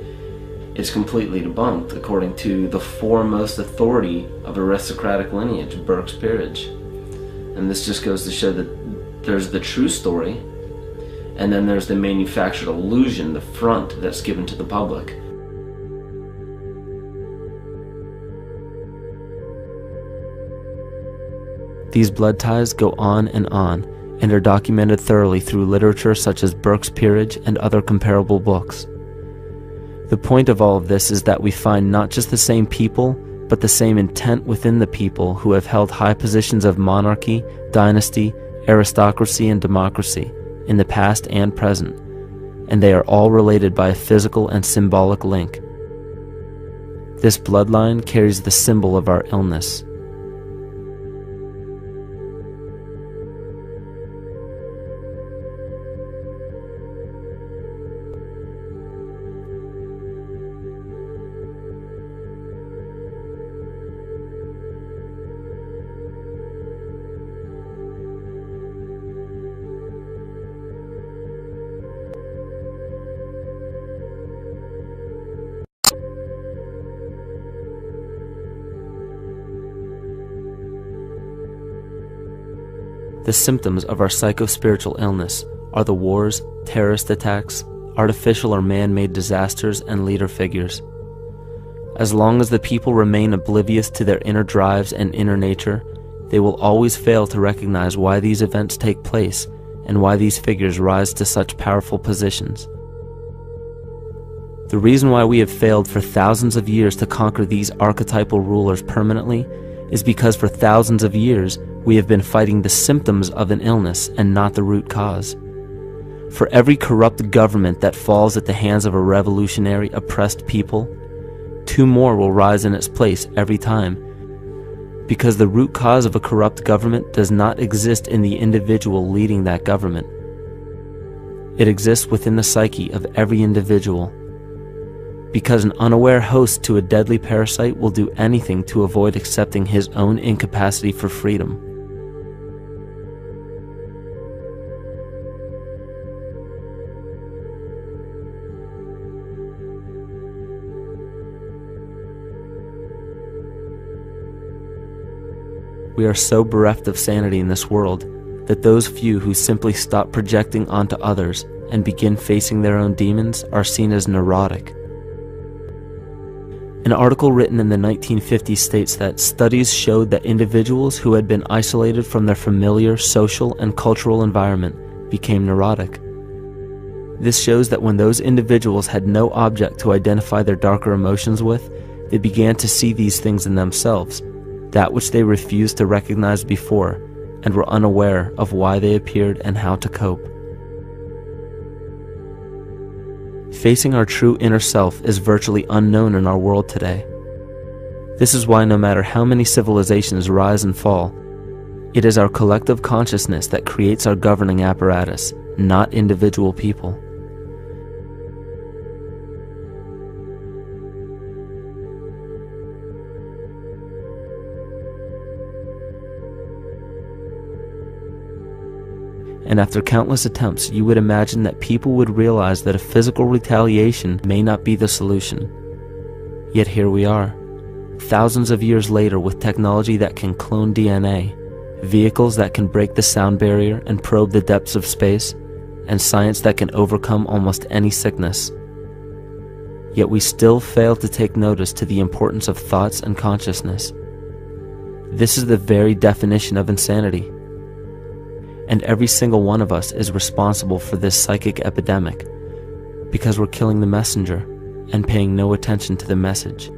It's completely debunked according to the foremost authority of aristocratic lineage, Burke's peerage. And this just goes to show that there's the true story, and then there's the manufactured illusion, the front that's given to the public. These blood ties go on and are documented thoroughly through literature such as Burke's Peerage and other comparable books. The point of all of this is that we find not just the same people, but the same intent within the people who have held high positions of monarchy, dynasty, aristocracy, and democracy in the past and present, and they are all related by a physical and symbolic link. This bloodline carries the symbol of our illness. The symptoms of our psycho-spiritual illness are the wars, terrorist attacks, artificial or man-made disasters, and leader figures. As long as the people remain oblivious to their inner drives and inner nature, they will always fail to recognize why these events take place and why these figures rise to such powerful positions. The reason why we have failed for thousands of years to conquer these archetypal rulers permanently is because for thousands of years we have been fighting the symptoms of an illness and not the root cause. For every corrupt government that falls at the hands of a revolutionary, oppressed people, 2 more will rise in its place every time, because the root cause of a corrupt government does not exist in the individual leading that government. It exists within the psyche of every individual, because an unaware host to a deadly parasite will do anything to avoid accepting his own incapacity for freedom. We are so bereft of sanity in this world that those few who simply stop projecting onto others and begin facing their own demons are seen as neurotic. An article written in the 1950s states that studies showed that individuals who had been isolated from their familiar social and cultural environment became neurotic. This shows that when those individuals had no object to identify their darker emotions with, they began to see these things in themselves, that which they refused to recognize before, and were unaware of why they appeared and how to cope. Facing our true inner self is virtually unknown in our world today. This is why no matter how many civilizations rise and fall, it is our collective consciousness that creates our governing apparatus, not individual people. And after countless attempts, you would imagine that people would realize that a physical retaliation may not be the solution. Yet here we are, thousands of years later, with technology that can clone DNA, vehicles that can break the sound barrier and probe the depths of space, and science that can overcome almost any sickness. Yet we still fail to take notice to the importance of thoughts and consciousness. This is the very definition of insanity. And every single one of us is responsible for this psychic epidemic, because we're killing the messenger and paying no attention to the message.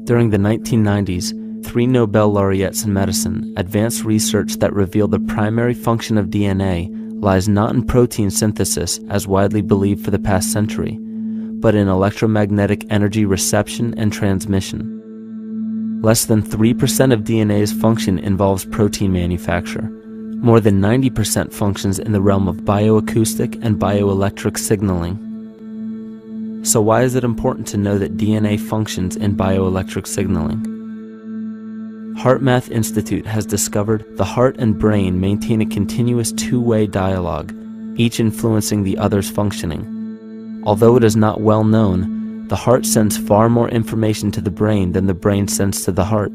During the 1990s, 3 Nobel laureates in medicine advanced research that revealed the primary function of DNA lies not in protein synthesis as widely believed for the past century, but in electromagnetic energy reception and transmission. Less than 3% of DNA's function involves protein manufacture. More than 90% functions in the realm of bioacoustic and bioelectric signaling. So why is it important to know that DNA functions in bioelectric signaling? HeartMath Institute has discovered the heart and brain maintain a continuous two-way dialogue, each influencing the other's functioning. Although it is not well known, the heart sends far more information to the brain than the brain sends to the heart,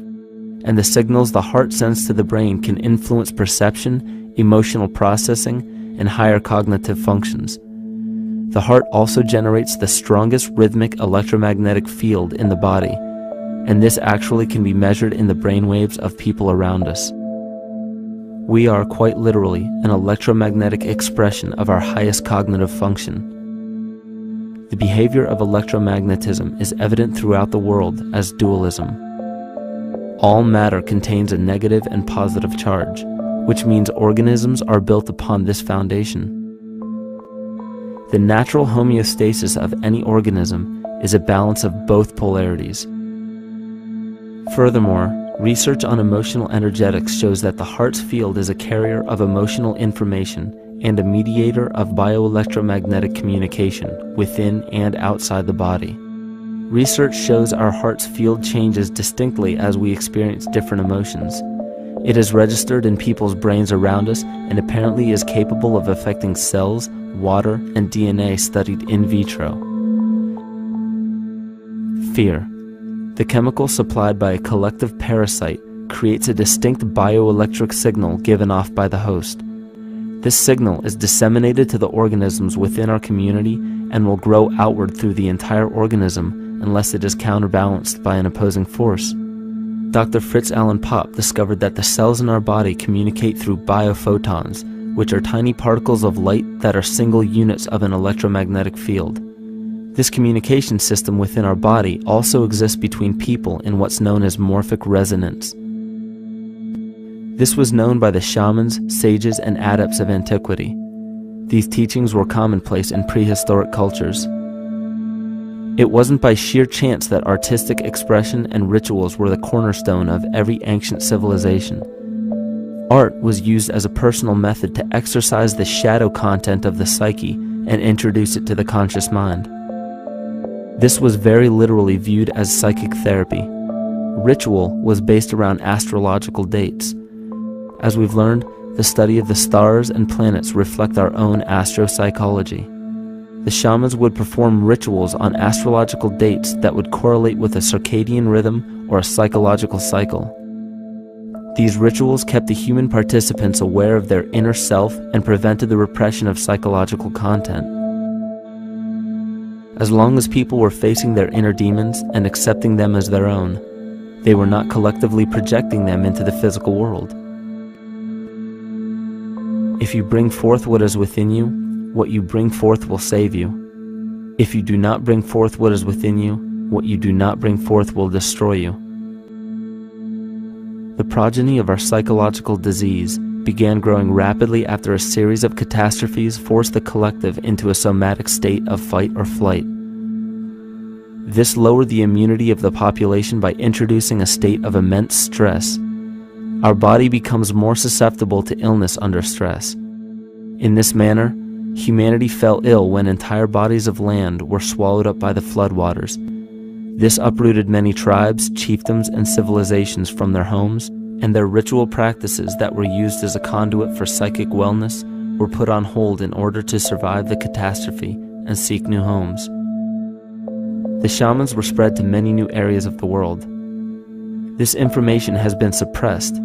and the signals the heart sends to the brain can influence perception, emotional processing, and higher cognitive functions. The heart also generates the strongest rhythmic electromagnetic field in the body, and this actually can be measured in the brainwaves of people around us. We are quite literally an electromagnetic expression of our highest cognitive function. The behavior of electromagnetism is evident throughout the world as dualism. All matter contains a negative and positive charge, which means organisms are built upon this foundation. The natural homeostasis of any organism is a balance of both polarities. Furthermore, research on emotional energetics shows that the heart's field is a carrier of emotional information and a mediator of bioelectromagnetic communication within and outside the body. Research shows our heart's field changes distinctly as we experience different emotions. It is registered in people's brains around us and apparently is capable of affecting cells, water, and DNA studied in vitro. Fear. The chemical supplied by a collective parasite creates a distinct bioelectric signal given off by the host. This signal is disseminated to the organisms within our community and will grow outward through the entire organism unless it is counterbalanced by an opposing force. Dr. Fritz Alan Popp discovered that the cells in our body communicate through biophotons, which are tiny particles of light that are single units of an electromagnetic field. This communication system within our body also exists between people in what's known as morphic resonance. This was known by the shamans, sages, and adepts of antiquity. These teachings were commonplace in prehistoric cultures. It wasn't by sheer chance that artistic expression and rituals were the cornerstone of every ancient civilization. Art was used as a personal method to exercise the shadow content of the psyche and introduce it to the conscious mind. This was very literally viewed as psychic therapy. Ritual was based around astrological dates. As we've learned, the study of the stars and planets reflect our own astropsychology. The shamans would perform rituals on astrological dates that would correlate with a circadian rhythm or a psychological cycle. These rituals kept the human participants aware of their inner self and prevented the repression of psychological content. As long as people were facing their inner demons and accepting them as their own, they were not collectively projecting them into the physical world. If you bring forth what is within you, what you bring forth will save you. If you do not bring forth what is within you, what you do not bring forth will destroy you. The progeny of our psychological disease began growing rapidly after a series of catastrophes forced the collective into a somatic state of fight or flight. This lowered the immunity of the population by introducing a state of immense stress. Our body becomes more susceptible to illness under stress. In this manner, humanity fell ill when entire bodies of land were swallowed up by the floodwaters. This uprooted many tribes, chiefdoms, and civilizations from their homes, and their ritual practices that were used as a conduit for psychic wellness were put on hold in order to survive the catastrophe and seek new homes. The shamans were spread to many new areas of the world. This information has been suppressed.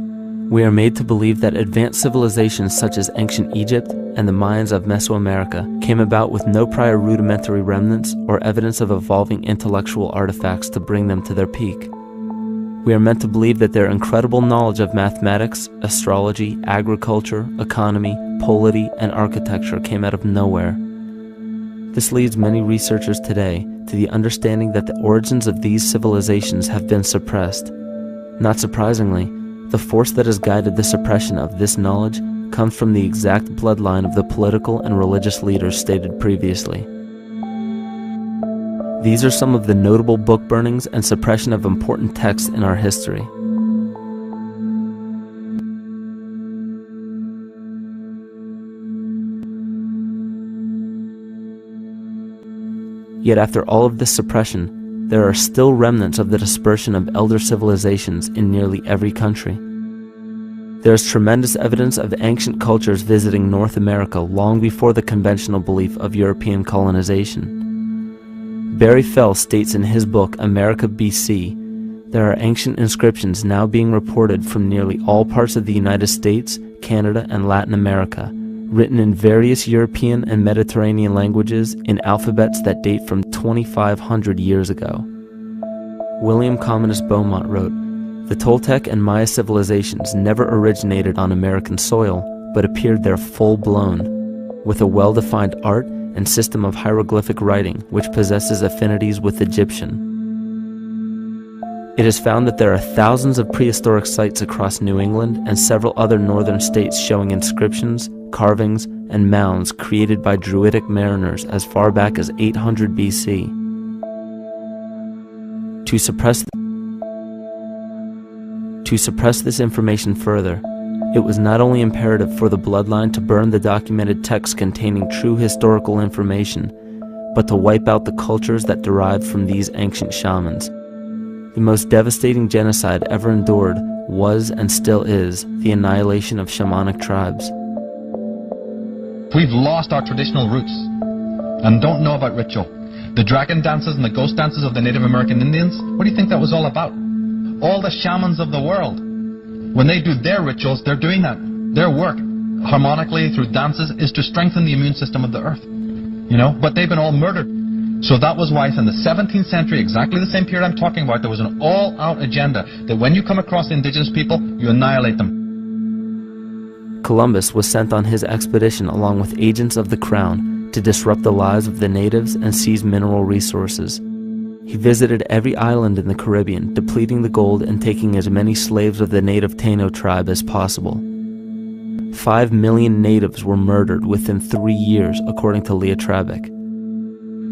We are made to believe that advanced civilizations such as ancient Egypt and the Mayans of Mesoamerica came about with no prior rudimentary remnants or evidence of evolving intellectual artifacts to bring them to their peak. We are meant to believe that their incredible knowledge of mathematics, astrology, agriculture, economy, polity, and architecture came out of nowhere. This leads many researchers today to the understanding that the origins of these civilizations have been suppressed. Not surprisingly, the force that has guided the suppression of this knowledge comes from the exact bloodline of the political and religious leaders stated previously. These are some of the notable book burnings and suppression of important texts in our history. Yet after all of this suppression, there are still remnants of the dispersion of elder civilizations in nearly every country. There is tremendous evidence of ancient cultures visiting North America long before the conventional belief of European colonization. Barry Fell states in his book America BC, there are ancient inscriptions now being reported from nearly all parts of the United States, Canada, and Latin America, written in various European and Mediterranean languages in alphabets that date from 2,500 years ago. William Commonus Beaumont wrote, "The Toltec and Maya civilizations never originated on American soil, but appeared there full-blown, with a well-defined art and system of hieroglyphic writing which possesses affinities with Egyptian. It is found that there are thousands of prehistoric sites across New England and several other northern states showing inscriptions, carvings, and mounds created by Druidic mariners as far back as 800 BC. To suppress this information further, it was not only imperative for the bloodline to burn the documented texts containing true historical information, but to wipe out the cultures that derived from these ancient shamans. The most devastating genocide ever endured was and still is the annihilation of shamanic tribes. We've lost our traditional roots and don't know about ritual. The dragon dances and the ghost dances of the Native American Indians, what do you think that was all about? All the shamans of the world, when they do their rituals, they're doing that. Their work, harmonically through dances, is to strengthen the immune system of the earth. But they've been all murdered. So that was why in the 17th century, exactly the same period I'm talking about, there was an all-out agenda that when you come across indigenous people, you annihilate them. Columbus was sent on his expedition along with agents of the crown to disrupt the lives of the natives and seize mineral resources. He visited every island in the Caribbean, depleting the gold and taking as many slaves of the native Taino tribe as possible. 5 million natives were murdered within 3 years, according to Leah Trabeck.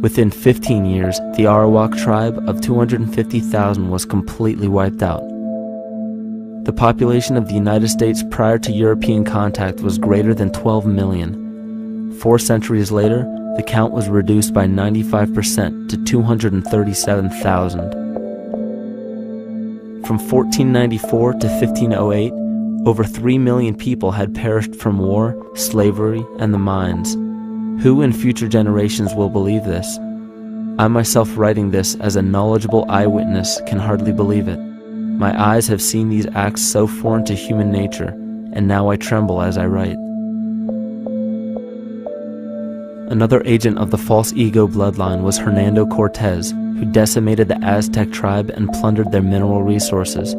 Within 15 years, the Arawak tribe of 250,000 was completely wiped out. The population of the United States prior to European contact was greater than 12 million. 4 centuries later, the count was reduced by 95% to 237,000. From 1494 to 1508, over 3 million people had perished from war, slavery, and the mines. Who in future generations will believe this? I myself, writing this as a knowledgeable eyewitness, can hardly believe it. My eyes have seen these acts so foreign to human nature, and now I tremble as I write. Another agent of the false ego bloodline was Hernando Cortez, who decimated the Aztec tribe and plundered their mineral resources.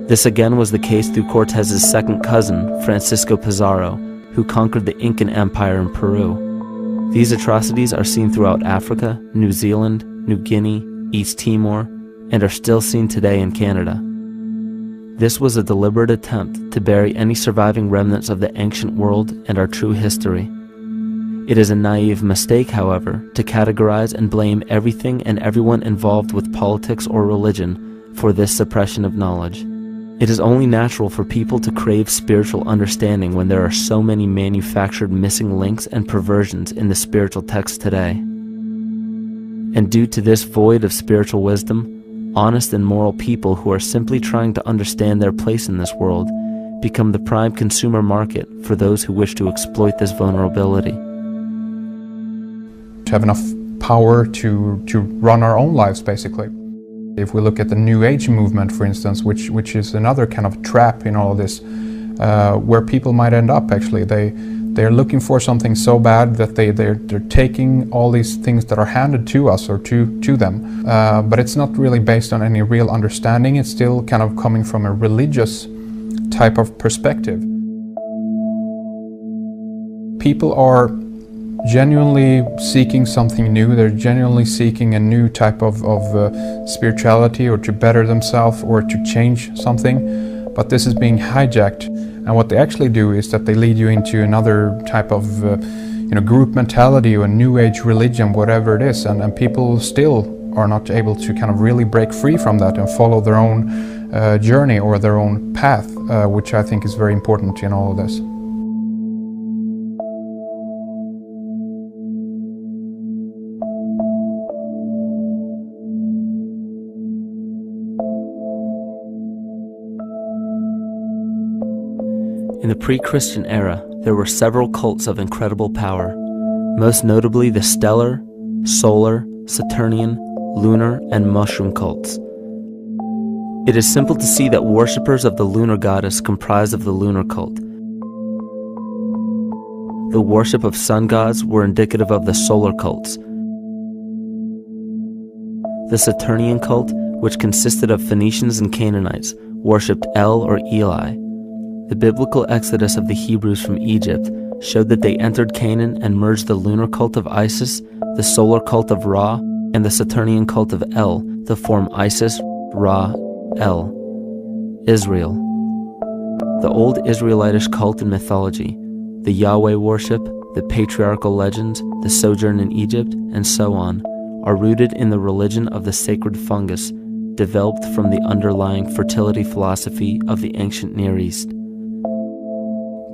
This again was the case through Cortez's second cousin, Francisco Pizarro, who conquered the Incan Empire in Peru. These atrocities are seen throughout Africa, New Zealand, New Guinea, East Timor, and are still seen today in Canada. This was a deliberate attempt to bury any surviving remnants of the ancient world and our true history. It is a naive mistake, however, to categorize and blame everything and everyone involved with politics or religion for this suppression of knowledge. It is only natural for people to crave spiritual understanding when there are so many manufactured missing links and perversions in the spiritual text today. And due to this void of spiritual wisdom, honest and moral people who are simply trying to understand their place in this world become the prime consumer market for those who wish to exploit this vulnerability. To have enough power to run our own lives, basically. If we look at the New Age movement, for instance, which is another kind of trap in all of this, where people might end up actually. They're looking for something so bad that they're taking all these things that are handed to us or to them. But it's not really based on any real understanding. It's still kind of coming from a religious type of perspective. People are genuinely seeking something new. They're genuinely seeking a new type of spirituality, or to better themselves, or to change something. But this is being hijacked, and what they actually do is that they lead you into another type of group mentality or a new age religion, whatever it is, and people still are not able to kind of really break free from that and follow their own journey or their own path, which I think is very important in all of this. In the pre-Christian era, there were several cults of incredible power, most notably the stellar, solar, Saturnian, lunar, and mushroom cults. It is simple to see that worshippers of the lunar goddess comprised of the lunar cult. The worship of sun gods were indicative of the solar cults. The Saturnian cult, which consisted of Phoenicians and Canaanites, worshipped El or Eli. The biblical exodus of the Hebrews from Egypt showed that they entered Canaan and merged the lunar cult of Isis, the solar cult of Ra, and the Saturnian cult of El to form Isis, Ra, El. Israel. The old Israelitish cult and mythology, the Yahweh worship, the patriarchal legends, the sojourn in Egypt, and so on, are rooted in the religion of the sacred fungus, developed from the underlying fertility philosophy of the ancient Near East.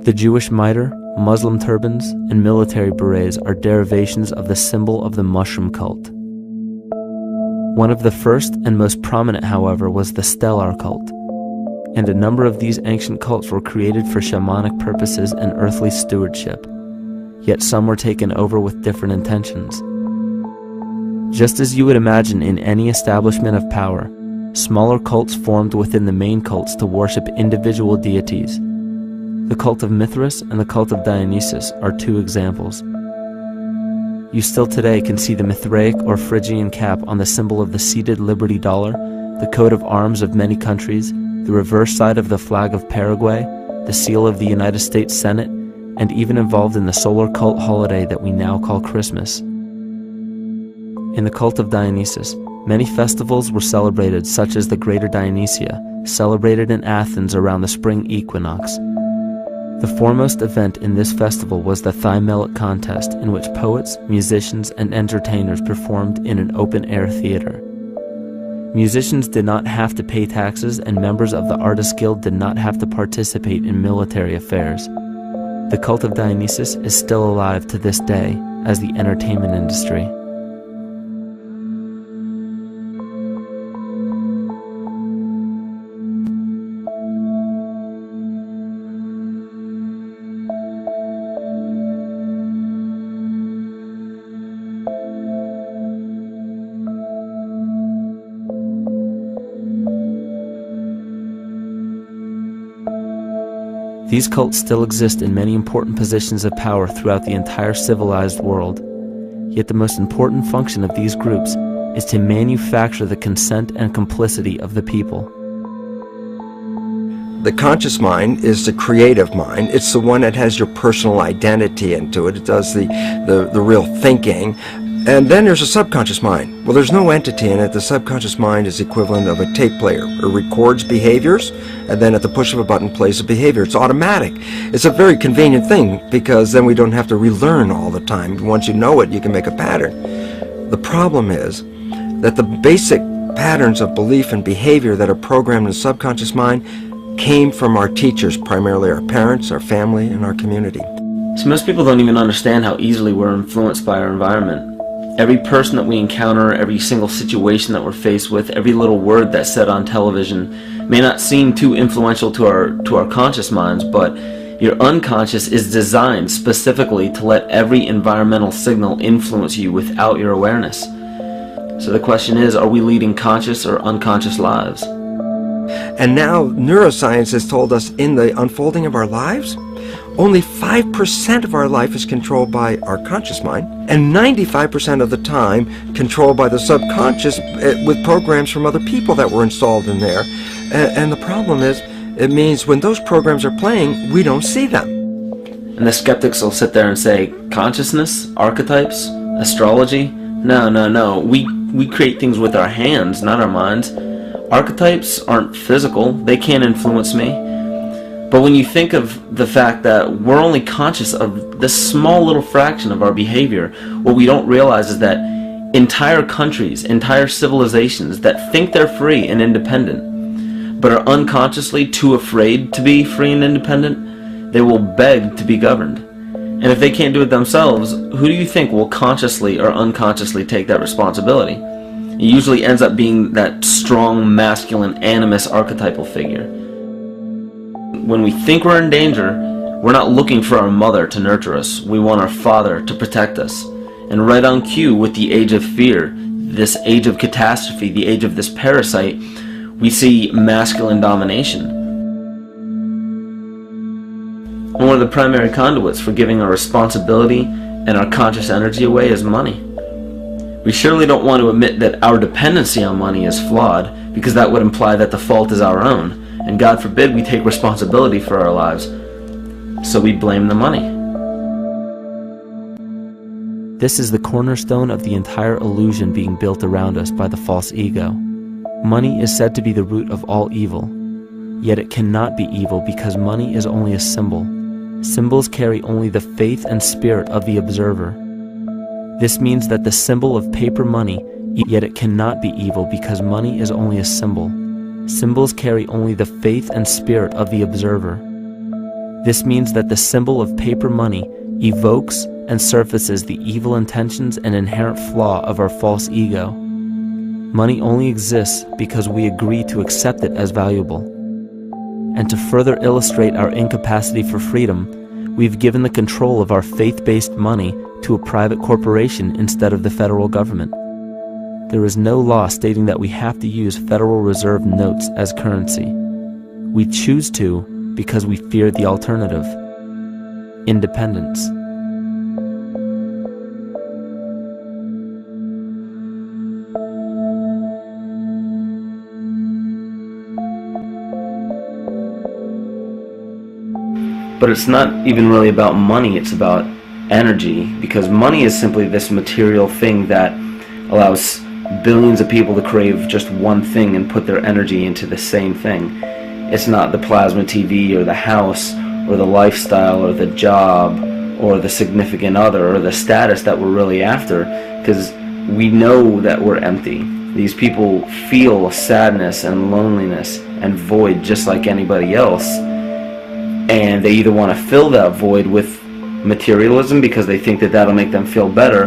The Jewish mitre, Muslim turbans, and military berets are derivations of the symbol of the mushroom cult. One of the first and most prominent, however, was the stellar cult, and a number of these ancient cults were created for shamanic purposes and earthly stewardship, yet some were taken over with different intentions. Just as you would imagine in any establishment of power, smaller cults formed within the main cults to worship individual deities. The cult of Mithras and the cult of Dionysus are 2 examples. You still today can see the Mithraic or Phrygian cap on the symbol of the seated Liberty Dollar, the coat of arms of many countries, the reverse side of the flag of Paraguay, the seal of the United States Senate, and even involved in the solar cult holiday that we now call Christmas. In the cult of Dionysus, many festivals were celebrated, such as the Greater Dionysia, celebrated in Athens around the spring equinox. The foremost event in this festival was the Thymelic contest, in which poets, musicians, and entertainers performed in an open-air theater. Musicians did not have to pay taxes, and members of the Artists Guild did not have to participate in military affairs. The cult of Dionysus is still alive to this day as the entertainment industry. These cults still exist in many important positions of power throughout the entire civilized world. Yet the most important function of these groups is to manufacture the consent and complicity of the people. The conscious mind is the creative mind. It's the one that has your personal identity into it. It does the real thinking. And then there's a subconscious mind. Well, there's no entity in it. The subconscious mind is the equivalent of a tape player. It records behaviors, and then at the push of a button plays a behavior. It's automatic. It's a very convenient thing, because then we don't have to relearn all the time. Once you know it, you can make a pattern. The problem is that the basic patterns of belief and behavior that are programmed in the subconscious mind came from our teachers, primarily our parents, our family, and our community. So most people don't even understand how easily we're influenced by our environment. Every person that we encounter, every single situation that we're faced with, every little word that's said on television may not seem too influential to our conscious minds, but your unconscious is designed specifically to let every environmental signal influence you without your awareness. So the question is, are we leading conscious or unconscious lives? And now neuroscience has told us in the unfolding of our lives, only 5% of our life is controlled by our conscious mind, and 95% of the time controlled by the subconscious with programs from other people that were installed in there. And the problem is, it means when those programs are playing, we don't see them. And the skeptics will sit there and say, consciousness, archetypes, astrology? No. We create things with our hands, not our minds. Archetypes aren't physical. They can't influence me. But when you think of the fact that we're only conscious of this small little fraction of our behavior, what we don't realize is that entire countries, entire civilizations that think they're free and independent, but are unconsciously too afraid to be free and independent, they will beg to be governed. And if they can't do it themselves, who do you think will consciously or unconsciously take that responsibility? It usually ends up being that strong, masculine, animus archetypal figure. When we think we're in danger, we're not looking for our mother to nurture us. We want our father to protect us. And right on cue with the age of fear, this age of catastrophe, the age of this parasite, we see masculine domination. And one of the primary conduits for giving our responsibility and our conscious energy away is money. We surely don't want to admit that our dependency on money is flawed, because that would imply that the fault is our own. And God forbid we take responsibility for our lives, so we blame the money. This is the cornerstone of the entire illusion being built around us by the false ego. Money is said to be the root of all evil, yet it cannot be evil because money is only a symbol. Symbols carry only the faith and spirit of the observer. This means that the symbol of paper money, yet it cannot be evil because money is only a symbol. Symbols carry only the faith and spirit of the observer. This means that the symbol of paper money evokes and surfaces the evil intentions and inherent flaw of our false ego. Money only exists because we agree to accept it as valuable. And to further illustrate our incapacity for freedom, we've given the control of our faith-based money to a private corporation instead of the federal government. There is no law stating that we have to use Federal Reserve notes as currency. We choose to because we fear the alternative: independence. But it's not even really about money, it's about energy, because money is simply this material thing that allows billions of people to crave just one thing and put their energy into the same thing. It's not the plasma TV or the house or the lifestyle or the job or the significant other or the status that we're really after, because we know that we're empty. These people feel sadness and loneliness and void just like anybody else, and they either want to fill that void with materialism because they think that that'll make them feel better,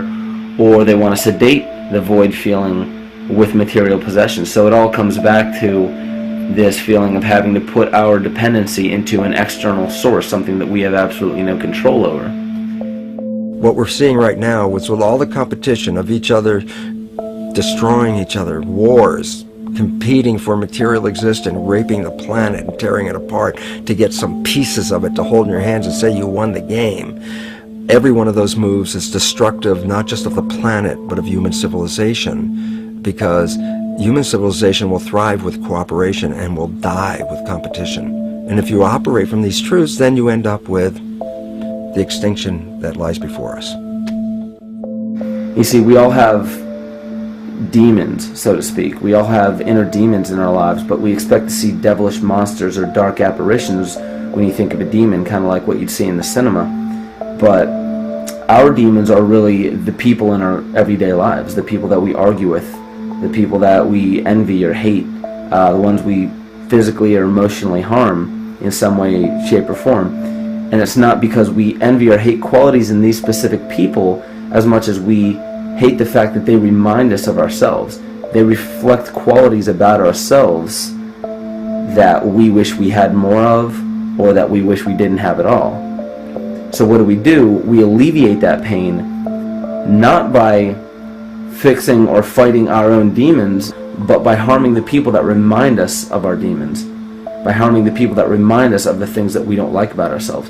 or they want to sedate the void feeling with material possessions. So it all comes back to this feeling of having to put our dependency into an external source, something that we have absolutely no control over. What we're seeing right now is with all the competition of each other destroying each other, wars, competing for material existence, raping the planet and tearing it apart to get some pieces of it to hold in your hands and say you won the game. Every one of those moves is destructive not just of the planet but of human civilization, because human civilization will thrive with cooperation and will die with competition. And if you operate from these truths, then you end up with the extinction that lies before us. You see, we all have demons, so to speak. We all have inner demons in our lives, but we expect to see devilish monsters or dark apparitions when you think of a demon, kind of like what you'd see in the cinema. But our demons are really the people in our everyday lives, the people that we argue with, the people that we envy or hate, the ones we physically or emotionally harm in some way, shape, or form. And it's not because we envy or hate qualities in these specific people as much as we hate the fact that they remind us of ourselves. They reflect qualities about ourselves that we wish we had more of, or that we wish we didn't have at all. So what do? We alleviate that pain, not by fixing or fighting our own demons, but by harming the people that remind us of our demons, by harming the people that remind us of the things that we don't like about ourselves.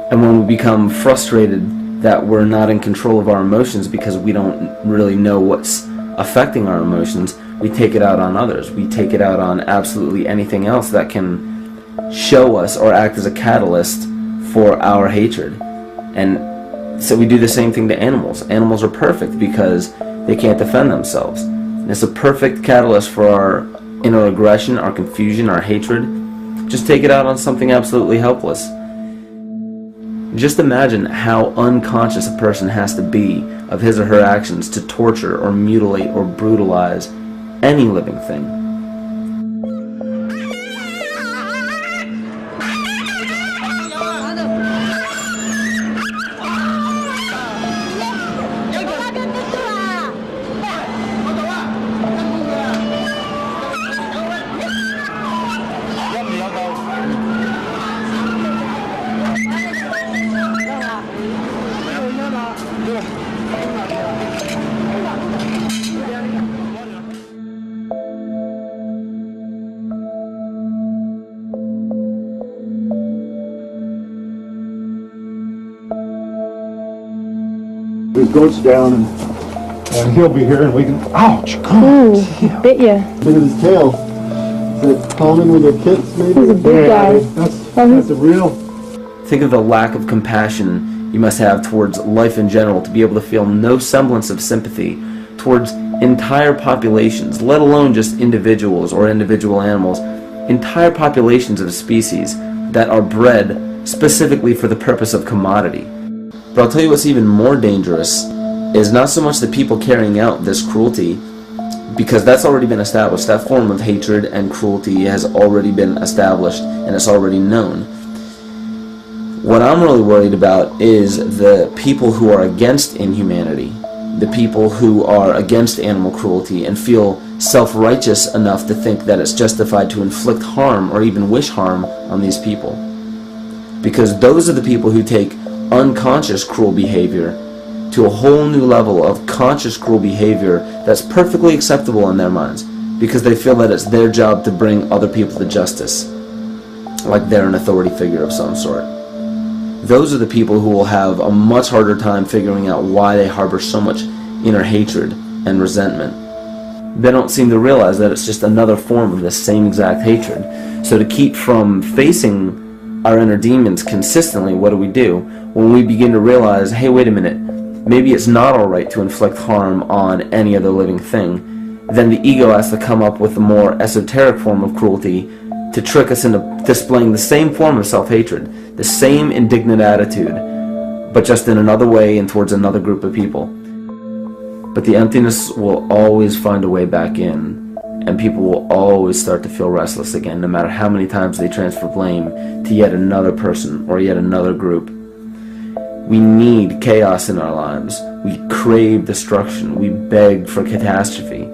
And when we become frustrated that we're not in control of our emotions because we don't really know what's affecting our emotions, we take it out on others. We take it out on absolutely anything else that can show us or act as a catalyst for our hatred. And so we do the same thing to animals. Animals are perfect because they can't defend themselves. And it's a perfect catalyst for our inner aggression, our confusion, our hatred. Just take it out on something absolutely helpless. Just imagine how unconscious a person has to be of his or her actions to torture or mutilate or brutalize any living thing. His goat's down, and he'll be here, and we can. Ouch! Ooh, he bit you. Look at his tail. Is it common with your kids, maybe? He's a big guy. That's a real. Think of the lack of compassion you must have towards life in general to be able to feel no semblance of sympathy towards entire populations, let alone just individuals or individual animals, entire populations of species that are bred specifically for the purpose of commodity. But I'll tell you what's even more dangerous is not so much the people carrying out this cruelty, because that's already been established. That form of hatred and cruelty has already been established and it's already known. What I'm really worried about is the people who are against inhumanity, the people who are against animal cruelty and feel self-righteous enough to think that it's justified to inflict harm or even wish harm on these people. Because those are the people who take unconscious cruel behavior to a whole new level of conscious cruel behavior that's perfectly acceptable in their minds, because they feel that it's their job to bring other people to justice, like they're an authority figure of some sort. Those are the people who will have a much harder time figuring out why they harbor so much inner hatred and resentment. They don't seem to realize that it's just another form of the same exact hatred. So to keep from facing our inner demons consistently, what do? When we begin to realize, hey, wait a minute, maybe it's not alright to inflict harm on any other living thing, then the ego has to come up with a more esoteric form of cruelty to trick us into displaying the same form of self-hatred, the same indignant attitude, but just in another way and towards another group of people. But the emptiness will always find a way back in, and people will always start to feel restless again, no matter how many times they transfer blame to yet another person or yet another group. We need chaos in our lives. We crave destruction. We beg for catastrophe.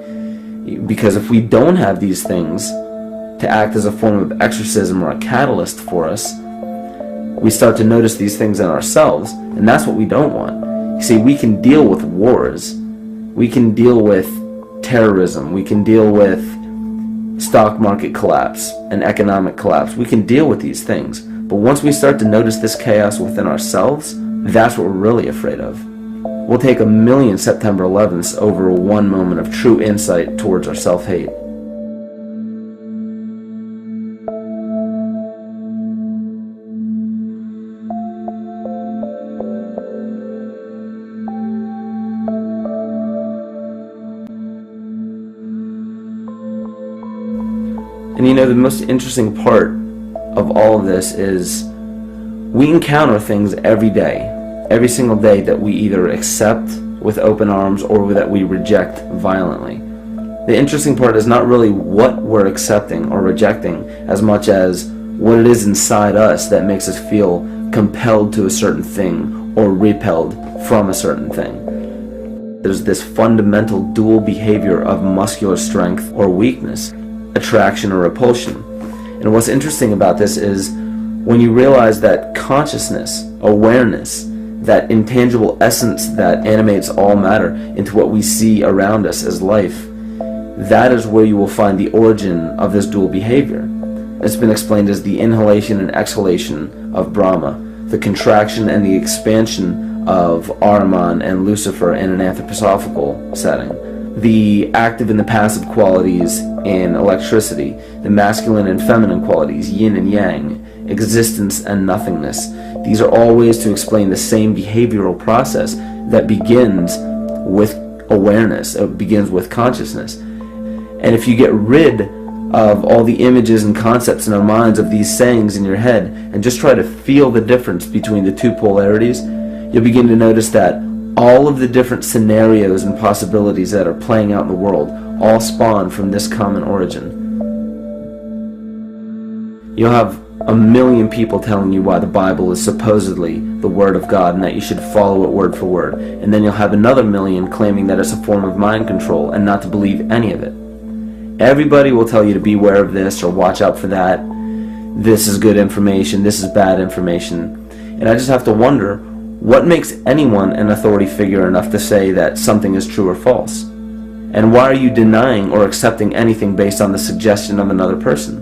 Because if we don't have these things to act as a form of exorcism or a catalyst for us, we start to notice these things in ourselves, and that's what we don't want. You see, we can deal with wars. We can deal with terrorism. We can deal with stock market collapse and economic collapse. We can deal with these things. But once we start to notice this chaos within ourselves, that's what we're really afraid of. We'll take 1,000,000 September 11ths over one moment of true insight towards our self-hate. And you know, the most interesting part of all of this is we encounter things every day, every single day, that we either accept with open arms or that we reject violently. The interesting part is not really what we're accepting or rejecting as much as what it is inside us that makes us feel compelled to a certain thing or repelled from a certain thing. There's this fundamental dual behavior of muscular strength or weakness, attraction or repulsion. And what's interesting about this is when you realize that consciousness, awareness, that intangible essence that animates all matter into what we see around us as life, that is where you will find the origin of this dual behavior. It's been explained as the inhalation and exhalation of Brahma, the contraction and the expansion of Ahriman and Lucifer in an anthroposophical setting, the active and the passive qualities in electricity, the masculine and feminine qualities, yin and yang, existence and nothingness. These are all ways to explain the same behavioral process that begins with awareness, it begins with consciousness. And if you get rid of all the images and concepts in our minds of these sayings in your head and just try to feel the difference between the two polarities, you'll begin to notice that all of the different scenarios and possibilities that are playing out in the world all spawn from this common origin. You'll have 1,000,000 people telling you why the Bible is supposedly the Word of God and that you should follow it word for word. And then you'll have another 1,000,000 claiming that it's a form of mind control and not to believe any of it. Everybody will tell you to beware of this or watch out for that. This is good information, this is bad information. And I just have to wonder, what makes anyone an authority figure enough to say that something is true or false? And why are you denying or accepting anything based on the suggestion of another person?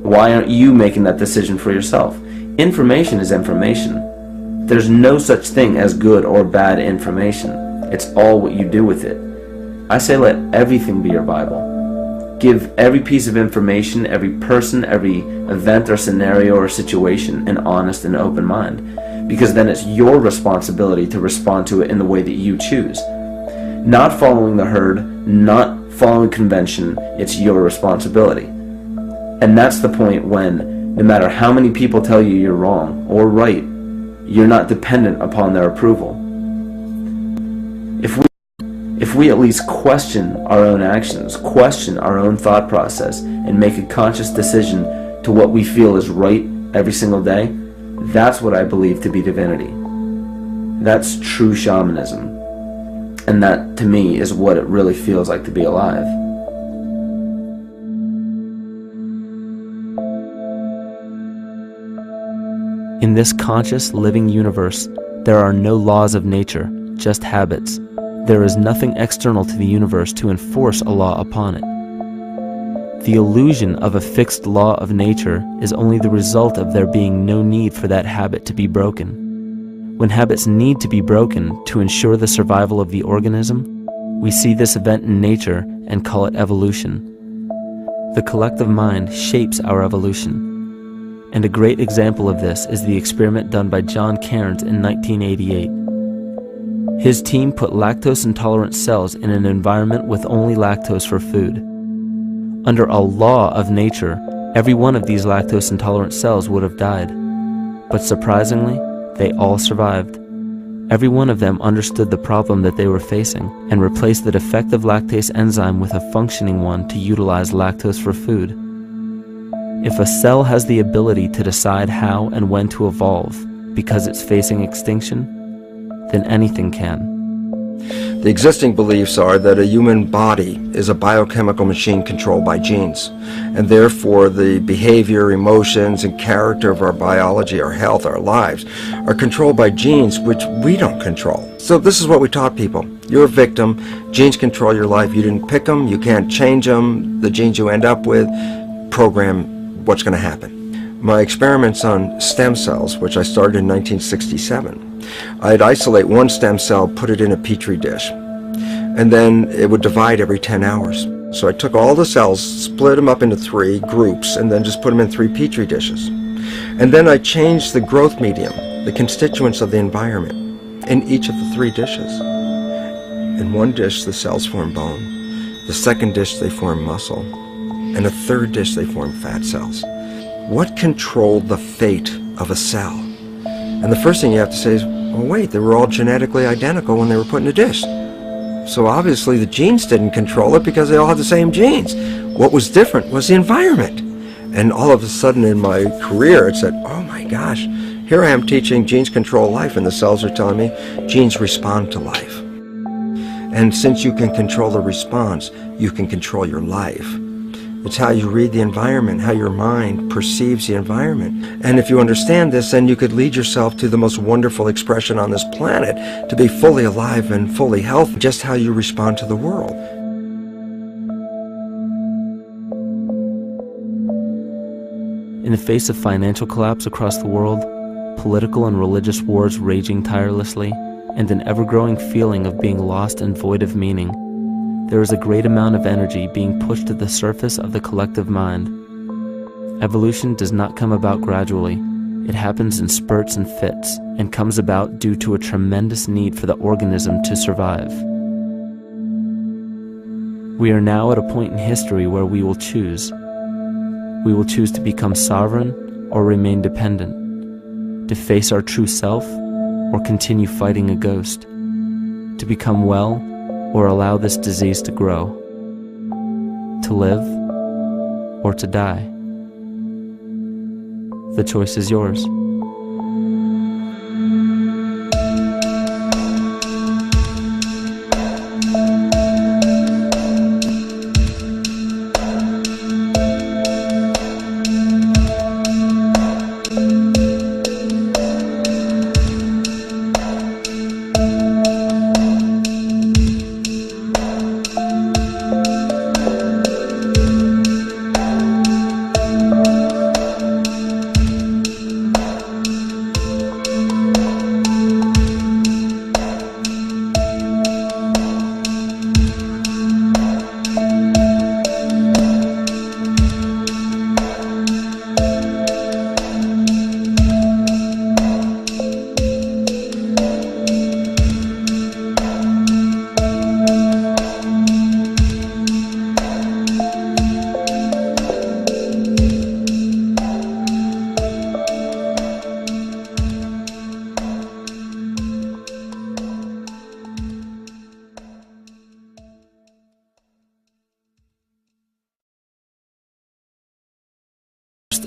Why aren't you making that decision for yourself? Information is information. There's no such thing as good or bad information. It's all what you do with it. I say let everything be your Bible. Give every piece of information, every person, every event or scenario or situation an honest and open mind. Because then it's your responsibility to respond to it in the way that you choose. Not following the herd, not following convention, it's your responsibility. And that's the point when, no matter how many people tell you you're wrong or right, you're not dependent upon their approval. If we at least question our own actions, question our own thought process, and make a conscious decision to what we feel is right every single day, that's what I believe to be divinity. That's true shamanism. And that, to me, is what it really feels like to be alive. In this conscious, living universe, there are no laws of nature, just habits. There is nothing external to the universe to enforce a law upon it. The illusion of a fixed law of nature is only the result of there being no need for that habit to be broken. When habits need to be broken to ensure the survival of the organism, we see this event in nature and call it evolution. The collective mind shapes our evolution. And a great example of this is the experiment done by John Cairns in 1988. His team put lactose-intolerant cells in an environment with only lactose for food. Under a law of nature, every one of these lactose-intolerant cells would have died. But surprisingly, they all survived. Every one of them understood the problem that they were facing and replaced the defective lactase enzyme with a functioning one to utilize lactose for food. If a cell has the ability to decide how and when to evolve because it's facing extinction, then anything can. The existing beliefs are that a human body is a biochemical machine controlled by genes, and therefore the behavior, emotions, and character of our biology, our health, our lives are controlled by genes which we don't control. So this is what we taught people. You're a victim. Genes control your life. You didn't pick them. You can't change them. The genes you end up with program what's going to happen. My experiments on stem cells, which I started in 1967, I'd isolate one stem cell, put it in a petri dish, and then it would divide every 10 hours. So I took all the cells, split them up into 3 groups, and then just put them in 3 petri dishes. And then I changed the growth medium, the constituents of the environment, in each of the 3 dishes. In one dish, the cells form bone. The second dish, they form muscle. And the third dish, they form fat cells. What controlled the fate of a cell? And the first thing you have to say is, well, wait, they were all genetically identical when they were put in a dish. So obviously the genes didn't control it because they all had the same genes. What was different was the environment. And all of a sudden in my career it said, oh my gosh, here I am teaching genes control life, and the cells are telling me genes respond to life. And since you can control the response, you can control your life. It's how you read the environment, how your mind perceives the environment. And if you understand this, then you could lead yourself to the most wonderful expression on this planet, to be fully alive and fully healthy, just how you respond to the world. In the face of financial collapse across the world, political and religious wars raging tirelessly, and an ever-growing feeling of being lost and void of meaning, there is a great amount of energy being pushed to the surface of the collective mind. Evolution does not come about gradually. It happens in spurts and fits, and comes about due to a tremendous need for the organism to survive. We are now at a point in history where we will choose. We will choose to become sovereign or remain dependent, to face our true self or continue fighting a ghost, to become well or allow this disease to grow, to live or to die. The choice is yours.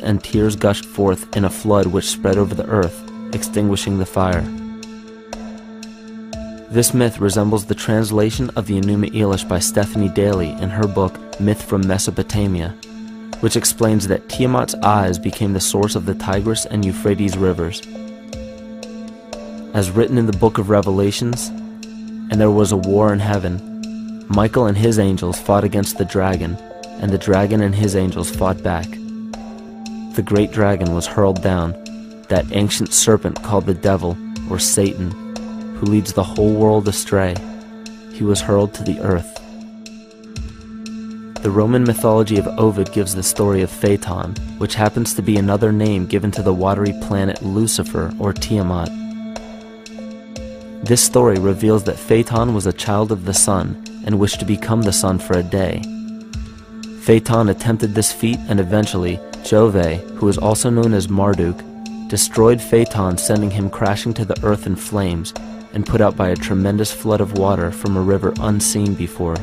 And tears gushed forth in a flood which spread over the earth, extinguishing the fire. This myth resembles the translation of the Enuma Elish by Stephanie Daly in her book Myth from Mesopotamia, which explains that Tiamat's eyes became the source of the Tigris and Euphrates rivers. As written in the book of Revelations, and there was a war in heaven. Michael and his angels fought against the dragon, and the dragon and his angels fought back. The great dragon was hurled down, that ancient serpent called the devil, or Satan, who leads the whole world astray. He was hurled to the earth. The Roman mythology of Ovid gives the story of Phaeton, which happens to be another name given to the watery planet Lucifer, or Tiamat. This story reveals that Phaeton was a child of the sun and wished to become the sun for a day. Phaeton attempted this feat, and eventually Jove, who is also known as Marduk, destroyed Phaeton, sending him crashing to the earth in flames, and put out by a tremendous flood of water from a river unseen before.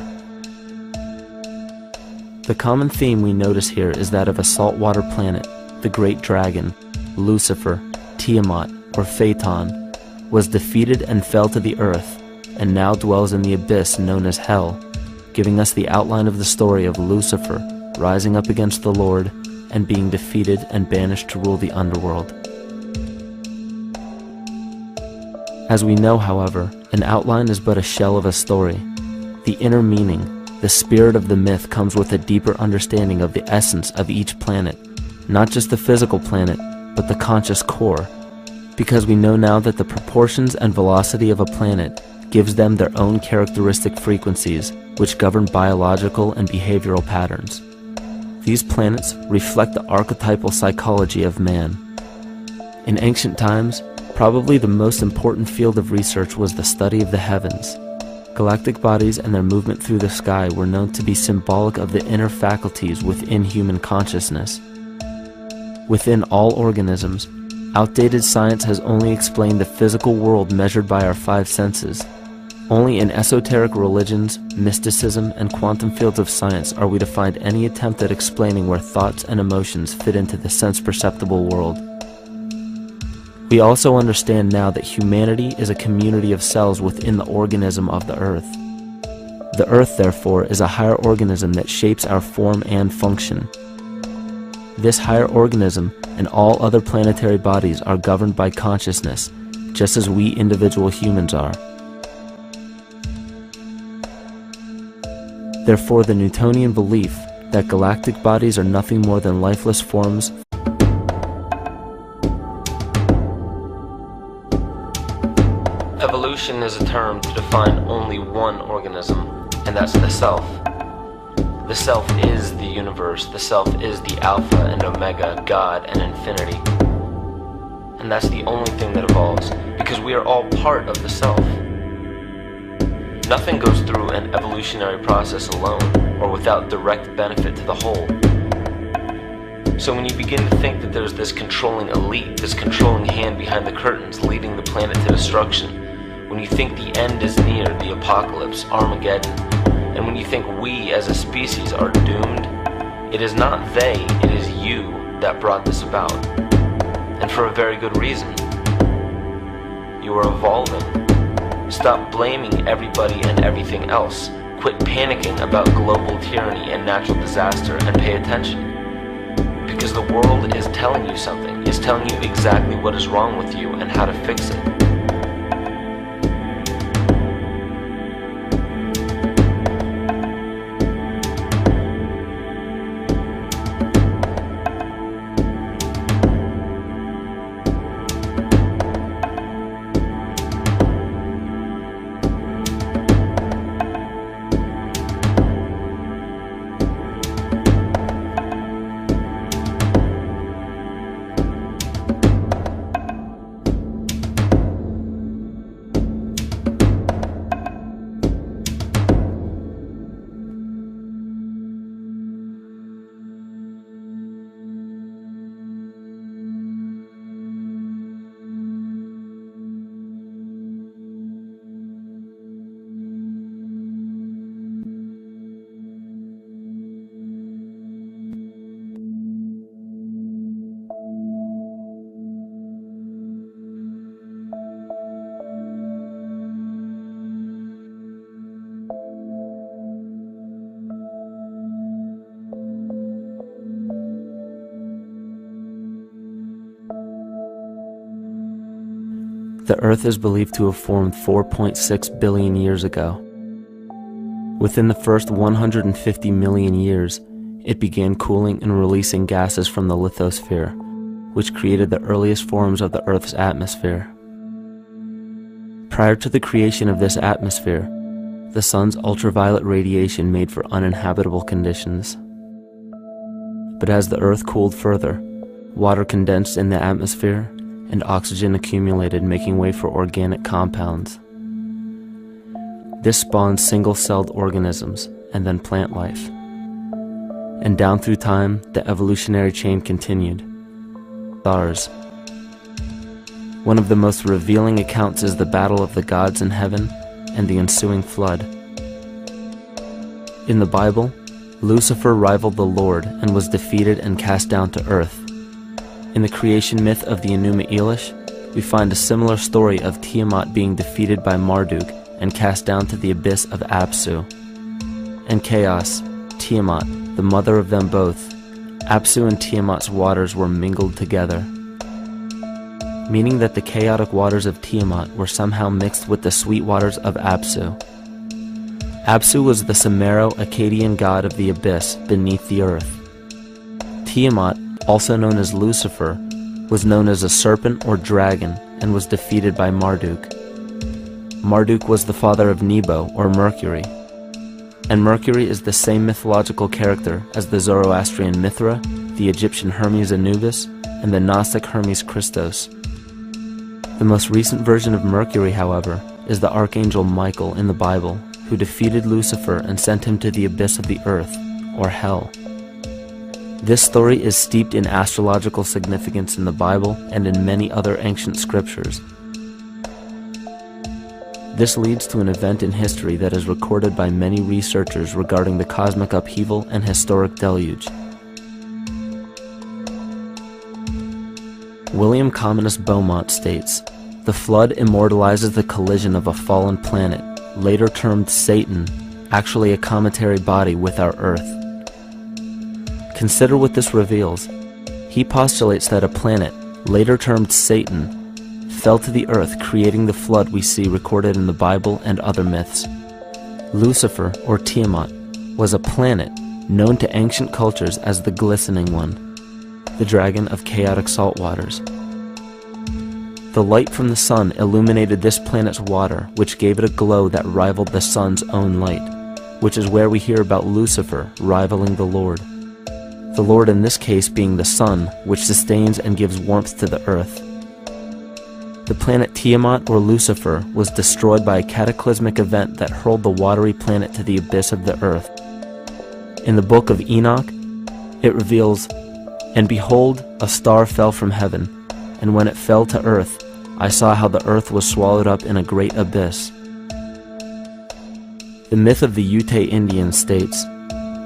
The common theme we notice here is that of a saltwater planet, the great dragon, Lucifer, Tiamat, or Phaeton, was defeated and fell to the earth, and now dwells in the abyss known as Hell, giving us the outline of the story of Lucifer rising up against the Lord and being defeated and banished to rule the underworld. As we know, however, an outline is but a shell of a story. The inner meaning, the spirit of the myth, comes with a deeper understanding of the essence of each planet, not just the physical planet, but the conscious core, because we know now that the proportions and velocity of a planet gives them their own characteristic frequencies, which govern biological and behavioral patterns. These planets reflect the archetypal psychology of man. In ancient times, probably the most important field of research was the study of the heavens. Galactic bodies and their movement through the sky were known to be symbolic of the inner faculties within human consciousness. Within all organisms, outdated science has only explained the physical world measured by our five senses. Only in esoteric religions, mysticism, and quantum fields of science are we to find any attempt at explaining where thoughts and emotions fit into the sense-perceptible world. We also understand now that humanity is a community of cells within the organism of the Earth. The Earth, therefore, is a higher organism that shapes our form and function. This higher organism and all other planetary bodies are governed by consciousness, just as we individual humans are. Therefore, the Newtonian belief that galactic bodies are nothing more than lifeless forms Evolution is a term to define only one organism, and that's the self. The self is the universe, the self is the Alpha and Omega, God and infinity. And that's the only thing that evolves, because we are all part of the self. Nothing goes through an evolutionary process alone, or without direct benefit to the whole. So when you begin to think that there's this controlling elite, this controlling hand behind the curtains leading the planet to destruction, when you think the end is near, the apocalypse, Armageddon, and when you think we as a species are doomed, it is not they, it is you that brought this about. And for a very good reason. You are evolving. Stop blaming everybody and everything else. Quit panicking about global tyranny and natural disaster and pay attention. Because the world is telling you something, is telling you exactly what is wrong with you and how to fix it. The Earth is believed to have formed 4.6 billion years ago. Within the first 150 million years, it began cooling and releasing gases from the lithosphere, which created the earliest forms of the Earth's atmosphere. Prior to the creation of this atmosphere, the sun's ultraviolet radiation made for uninhabitable conditions. But as the Earth cooled further, water condensed in the atmosphere and oxygen accumulated, making way for organic compounds. This spawned single-celled organisms and then plant life. And down through time, the evolutionary chain continued. Stars. One of the most revealing accounts is the battle of the gods in heaven and the ensuing flood. In the Bible, Lucifer rivaled the Lord and was defeated and cast down to earth. In the creation myth of the Enuma Elish, we find a similar story of Tiamat being defeated by Marduk and cast down to the abyss of Apsu. In Chaos, Tiamat, the mother of them both, Apsu and Tiamat's waters were mingled together, meaning that the chaotic waters of Tiamat were somehow mixed with the sweet waters of Apsu. Apsu was the Sumero-Akkadian god of the abyss beneath the earth. Tiamat, also known as Lucifer, was known as a serpent or dragon and was defeated by Marduk. Marduk was the father of Nebo or Mercury, and Mercury is the same mythological character as the Zoroastrian Mithra, the Egyptian Hermes Anubis, and the Gnostic Hermes Christos. The most recent version of Mercury, however, is the Archangel Michael in the Bible, who defeated Lucifer and sent him to the abyss of the earth, or hell. This story is steeped in astrological significance in the Bible and in many other ancient scriptures. This leads to an event in history that is recorded by many researchers regarding the cosmic upheaval and historic deluge. William Commonus Beaumont states, "The flood immortalizes the collision of a fallen planet, later termed Satan, actually a cometary body with our Earth." Consider what this reveals. He postulates that a planet, later termed Satan, fell to the earth, creating the flood we see recorded in the Bible and other myths. Lucifer, or Tiamat, was a planet known to ancient cultures as the Glistening One, the dragon of chaotic salt waters. The light from the sun illuminated this planet's water, which gave it a glow that rivaled the sun's own light, which is where we hear about Lucifer rivaling the Lord. The Lord in this case being the sun, which sustains and gives warmth to the earth. The planet Tiamat, or Lucifer, was destroyed by a cataclysmic event that hurled the watery planet to the abyss of the earth. In the book of Enoch, it reveals, "And behold, a star fell from heaven, and when it fell to earth, I saw how the earth was swallowed up in a great abyss." The myth of the Ute Indians states,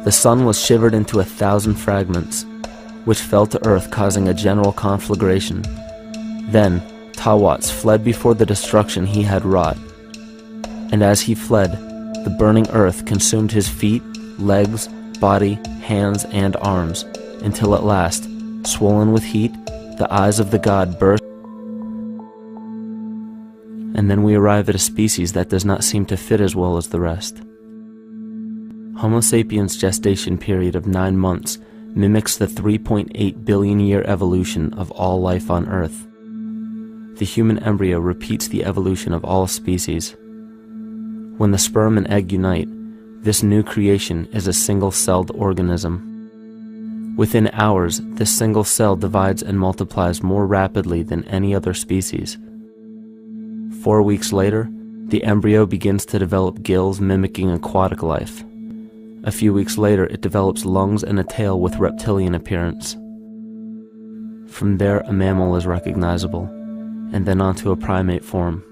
"The sun was shivered into 1,000 fragments, which fell to earth, causing a general conflagration. Then Tawats fled before the destruction he had wrought. And as he fled, the burning earth consumed his feet, legs, body, hands, and arms, until at last, swollen with heat, the eyes of the god burst." And then we arrive at a species that does not seem to fit as well as the rest. Homo sapiens' gestation period of 9 months mimics the 3.8 billion year evolution of all life on Earth. The human embryo repeats the evolution of all species. When the sperm and egg unite, this new creation is a single-celled organism. Within hours, this single cell divides and multiplies more rapidly than any other species. 4 weeks later, the embryo begins to develop gills mimicking aquatic life. A few weeks later, it develops lungs and a tail with reptilian appearance. From there, a mammal is recognizable, and then onto a primate form.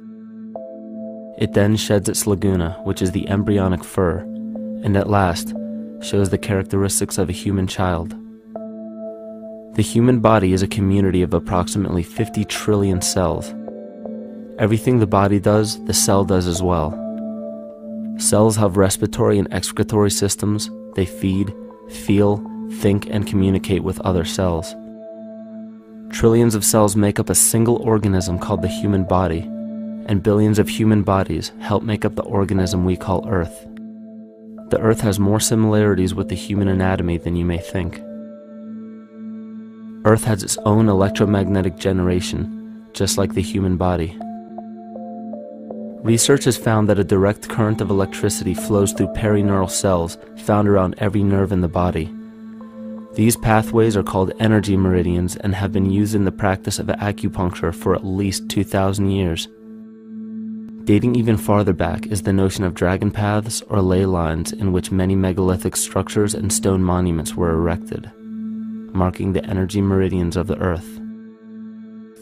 It then sheds its laguna, which is the embryonic fur, and at last shows the characteristics of a human child. The human body is a community of approximately 50 trillion cells. Everything the body does, the cell does as well. Cells have respiratory and excretory systems. They feed, feel, think, and communicate with other cells. Trillions of cells make up a single organism called the human body, and billions of human bodies help make up the organism we call Earth. The Earth has more similarities with the human anatomy than you may think. Earth has its own electromagnetic generation, just like the human body. Research has found that a direct current of electricity flows through perineural cells found around every nerve in the body. These pathways are called energy meridians and have been used in the practice of acupuncture for at least 2,000 years. Dating even farther back is the notion of dragon paths or ley lines in which many megalithic structures and stone monuments were erected, marking the energy meridians of the Earth.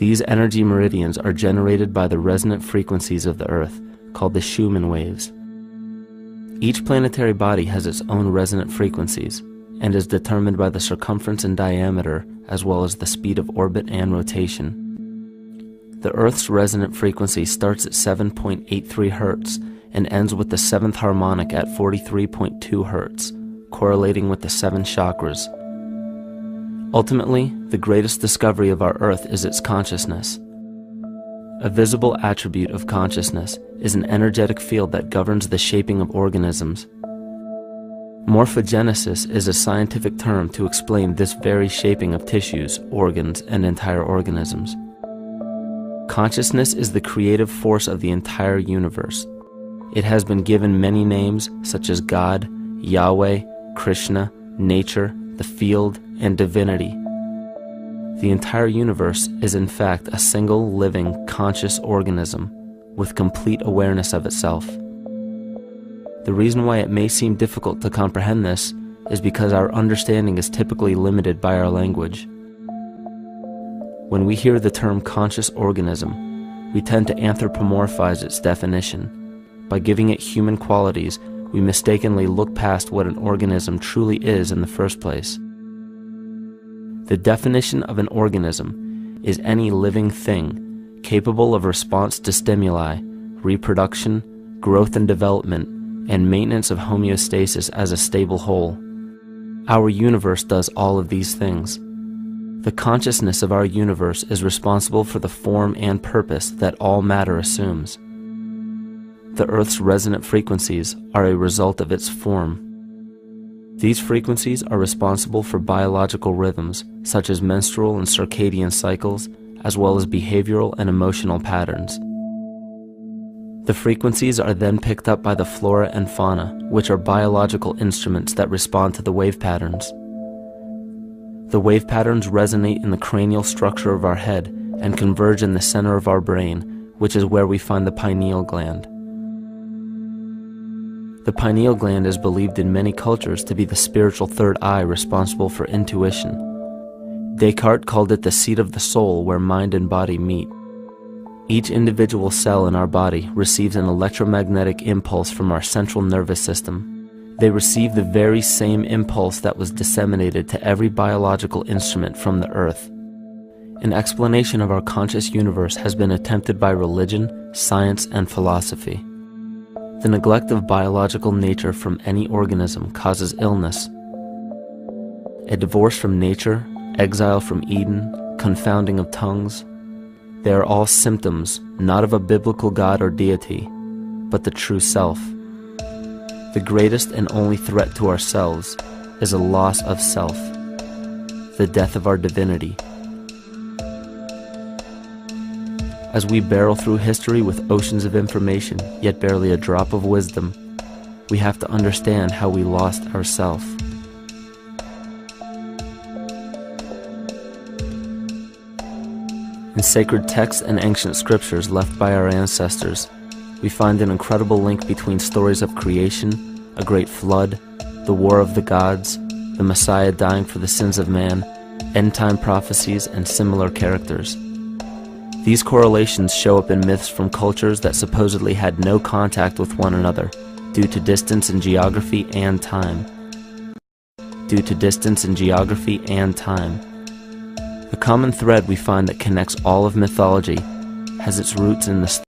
These energy meridians are generated by the resonant frequencies of the Earth, called the Schumann waves. Each planetary body has its own resonant frequencies, and is determined by the circumference and diameter, as well as the speed of orbit and rotation. The Earth's resonant frequency starts at 7.83 Hz and ends with the 7th harmonic at 43.2 Hz, correlating with the 7 chakras. Ultimately, the greatest discovery of our Earth is its consciousness. A visible attribute of consciousness is an energetic field that governs the shaping of organisms. Morphogenesis is a scientific term to explain this very shaping of tissues, organs, and entire organisms. Consciousness is the creative force of the entire universe. It has been given many names such as God, Yahweh, Krishna, nature, the field, and divinity. The entire universe is in fact a single living, conscious organism with complete awareness of itself. The reason why it may seem difficult to comprehend this is because our understanding is typically limited by our language. When we hear the term conscious organism, we tend to anthropomorphize its definition. By giving it human qualities, we mistakenly look past what an organism truly is in the first place. The definition of an organism is any living thing capable of response to stimuli, reproduction, growth and development, and maintenance of homeostasis as a stable whole. Our universe does all of these things. The consciousness of our universe is responsible for the form and purpose that all matter assumes. The Earth's resonant frequencies are a result of its form. These frequencies are responsible for biological rhythms, such as menstrual and circadian cycles, as well as behavioral and emotional patterns. The frequencies are then picked up by the flora and fauna, which are biological instruments that respond to the wave patterns. The wave patterns resonate in the cranial structure of our head and converge in the center of our brain, which is where we find the pineal gland. The pineal gland is believed in many cultures to be the spiritual third eye responsible for intuition. Descartes called it the seat of the soul where mind and body meet. Each individual cell in our body receives an electromagnetic impulse from our central nervous system. They receive the very same impulse that was disseminated to every biological instrument from the earth. An explanation of our conscious universe has been attempted by religion, science, and philosophy. The neglect of biological nature from any organism causes illness. A divorce from nature, exile from Eden, confounding of tongues, they are all symptoms not of a biblical God or deity, but the true self. The greatest and only threat to ourselves is a loss of self, the death of our divinity. As we barrel through history with oceans of information, yet barely a drop of wisdom, we have to understand how we lost ourself. In sacred texts and ancient scriptures left by our ancestors, we find an incredible link between stories of creation, a great flood, the war of the gods, the Messiah dying for the sins of man, end-time prophecies, and similar characters. These correlations show up in myths from cultures that supposedly had no contact with one another due to distance in geography and time. The common thread we find that connects all of mythology has its roots in the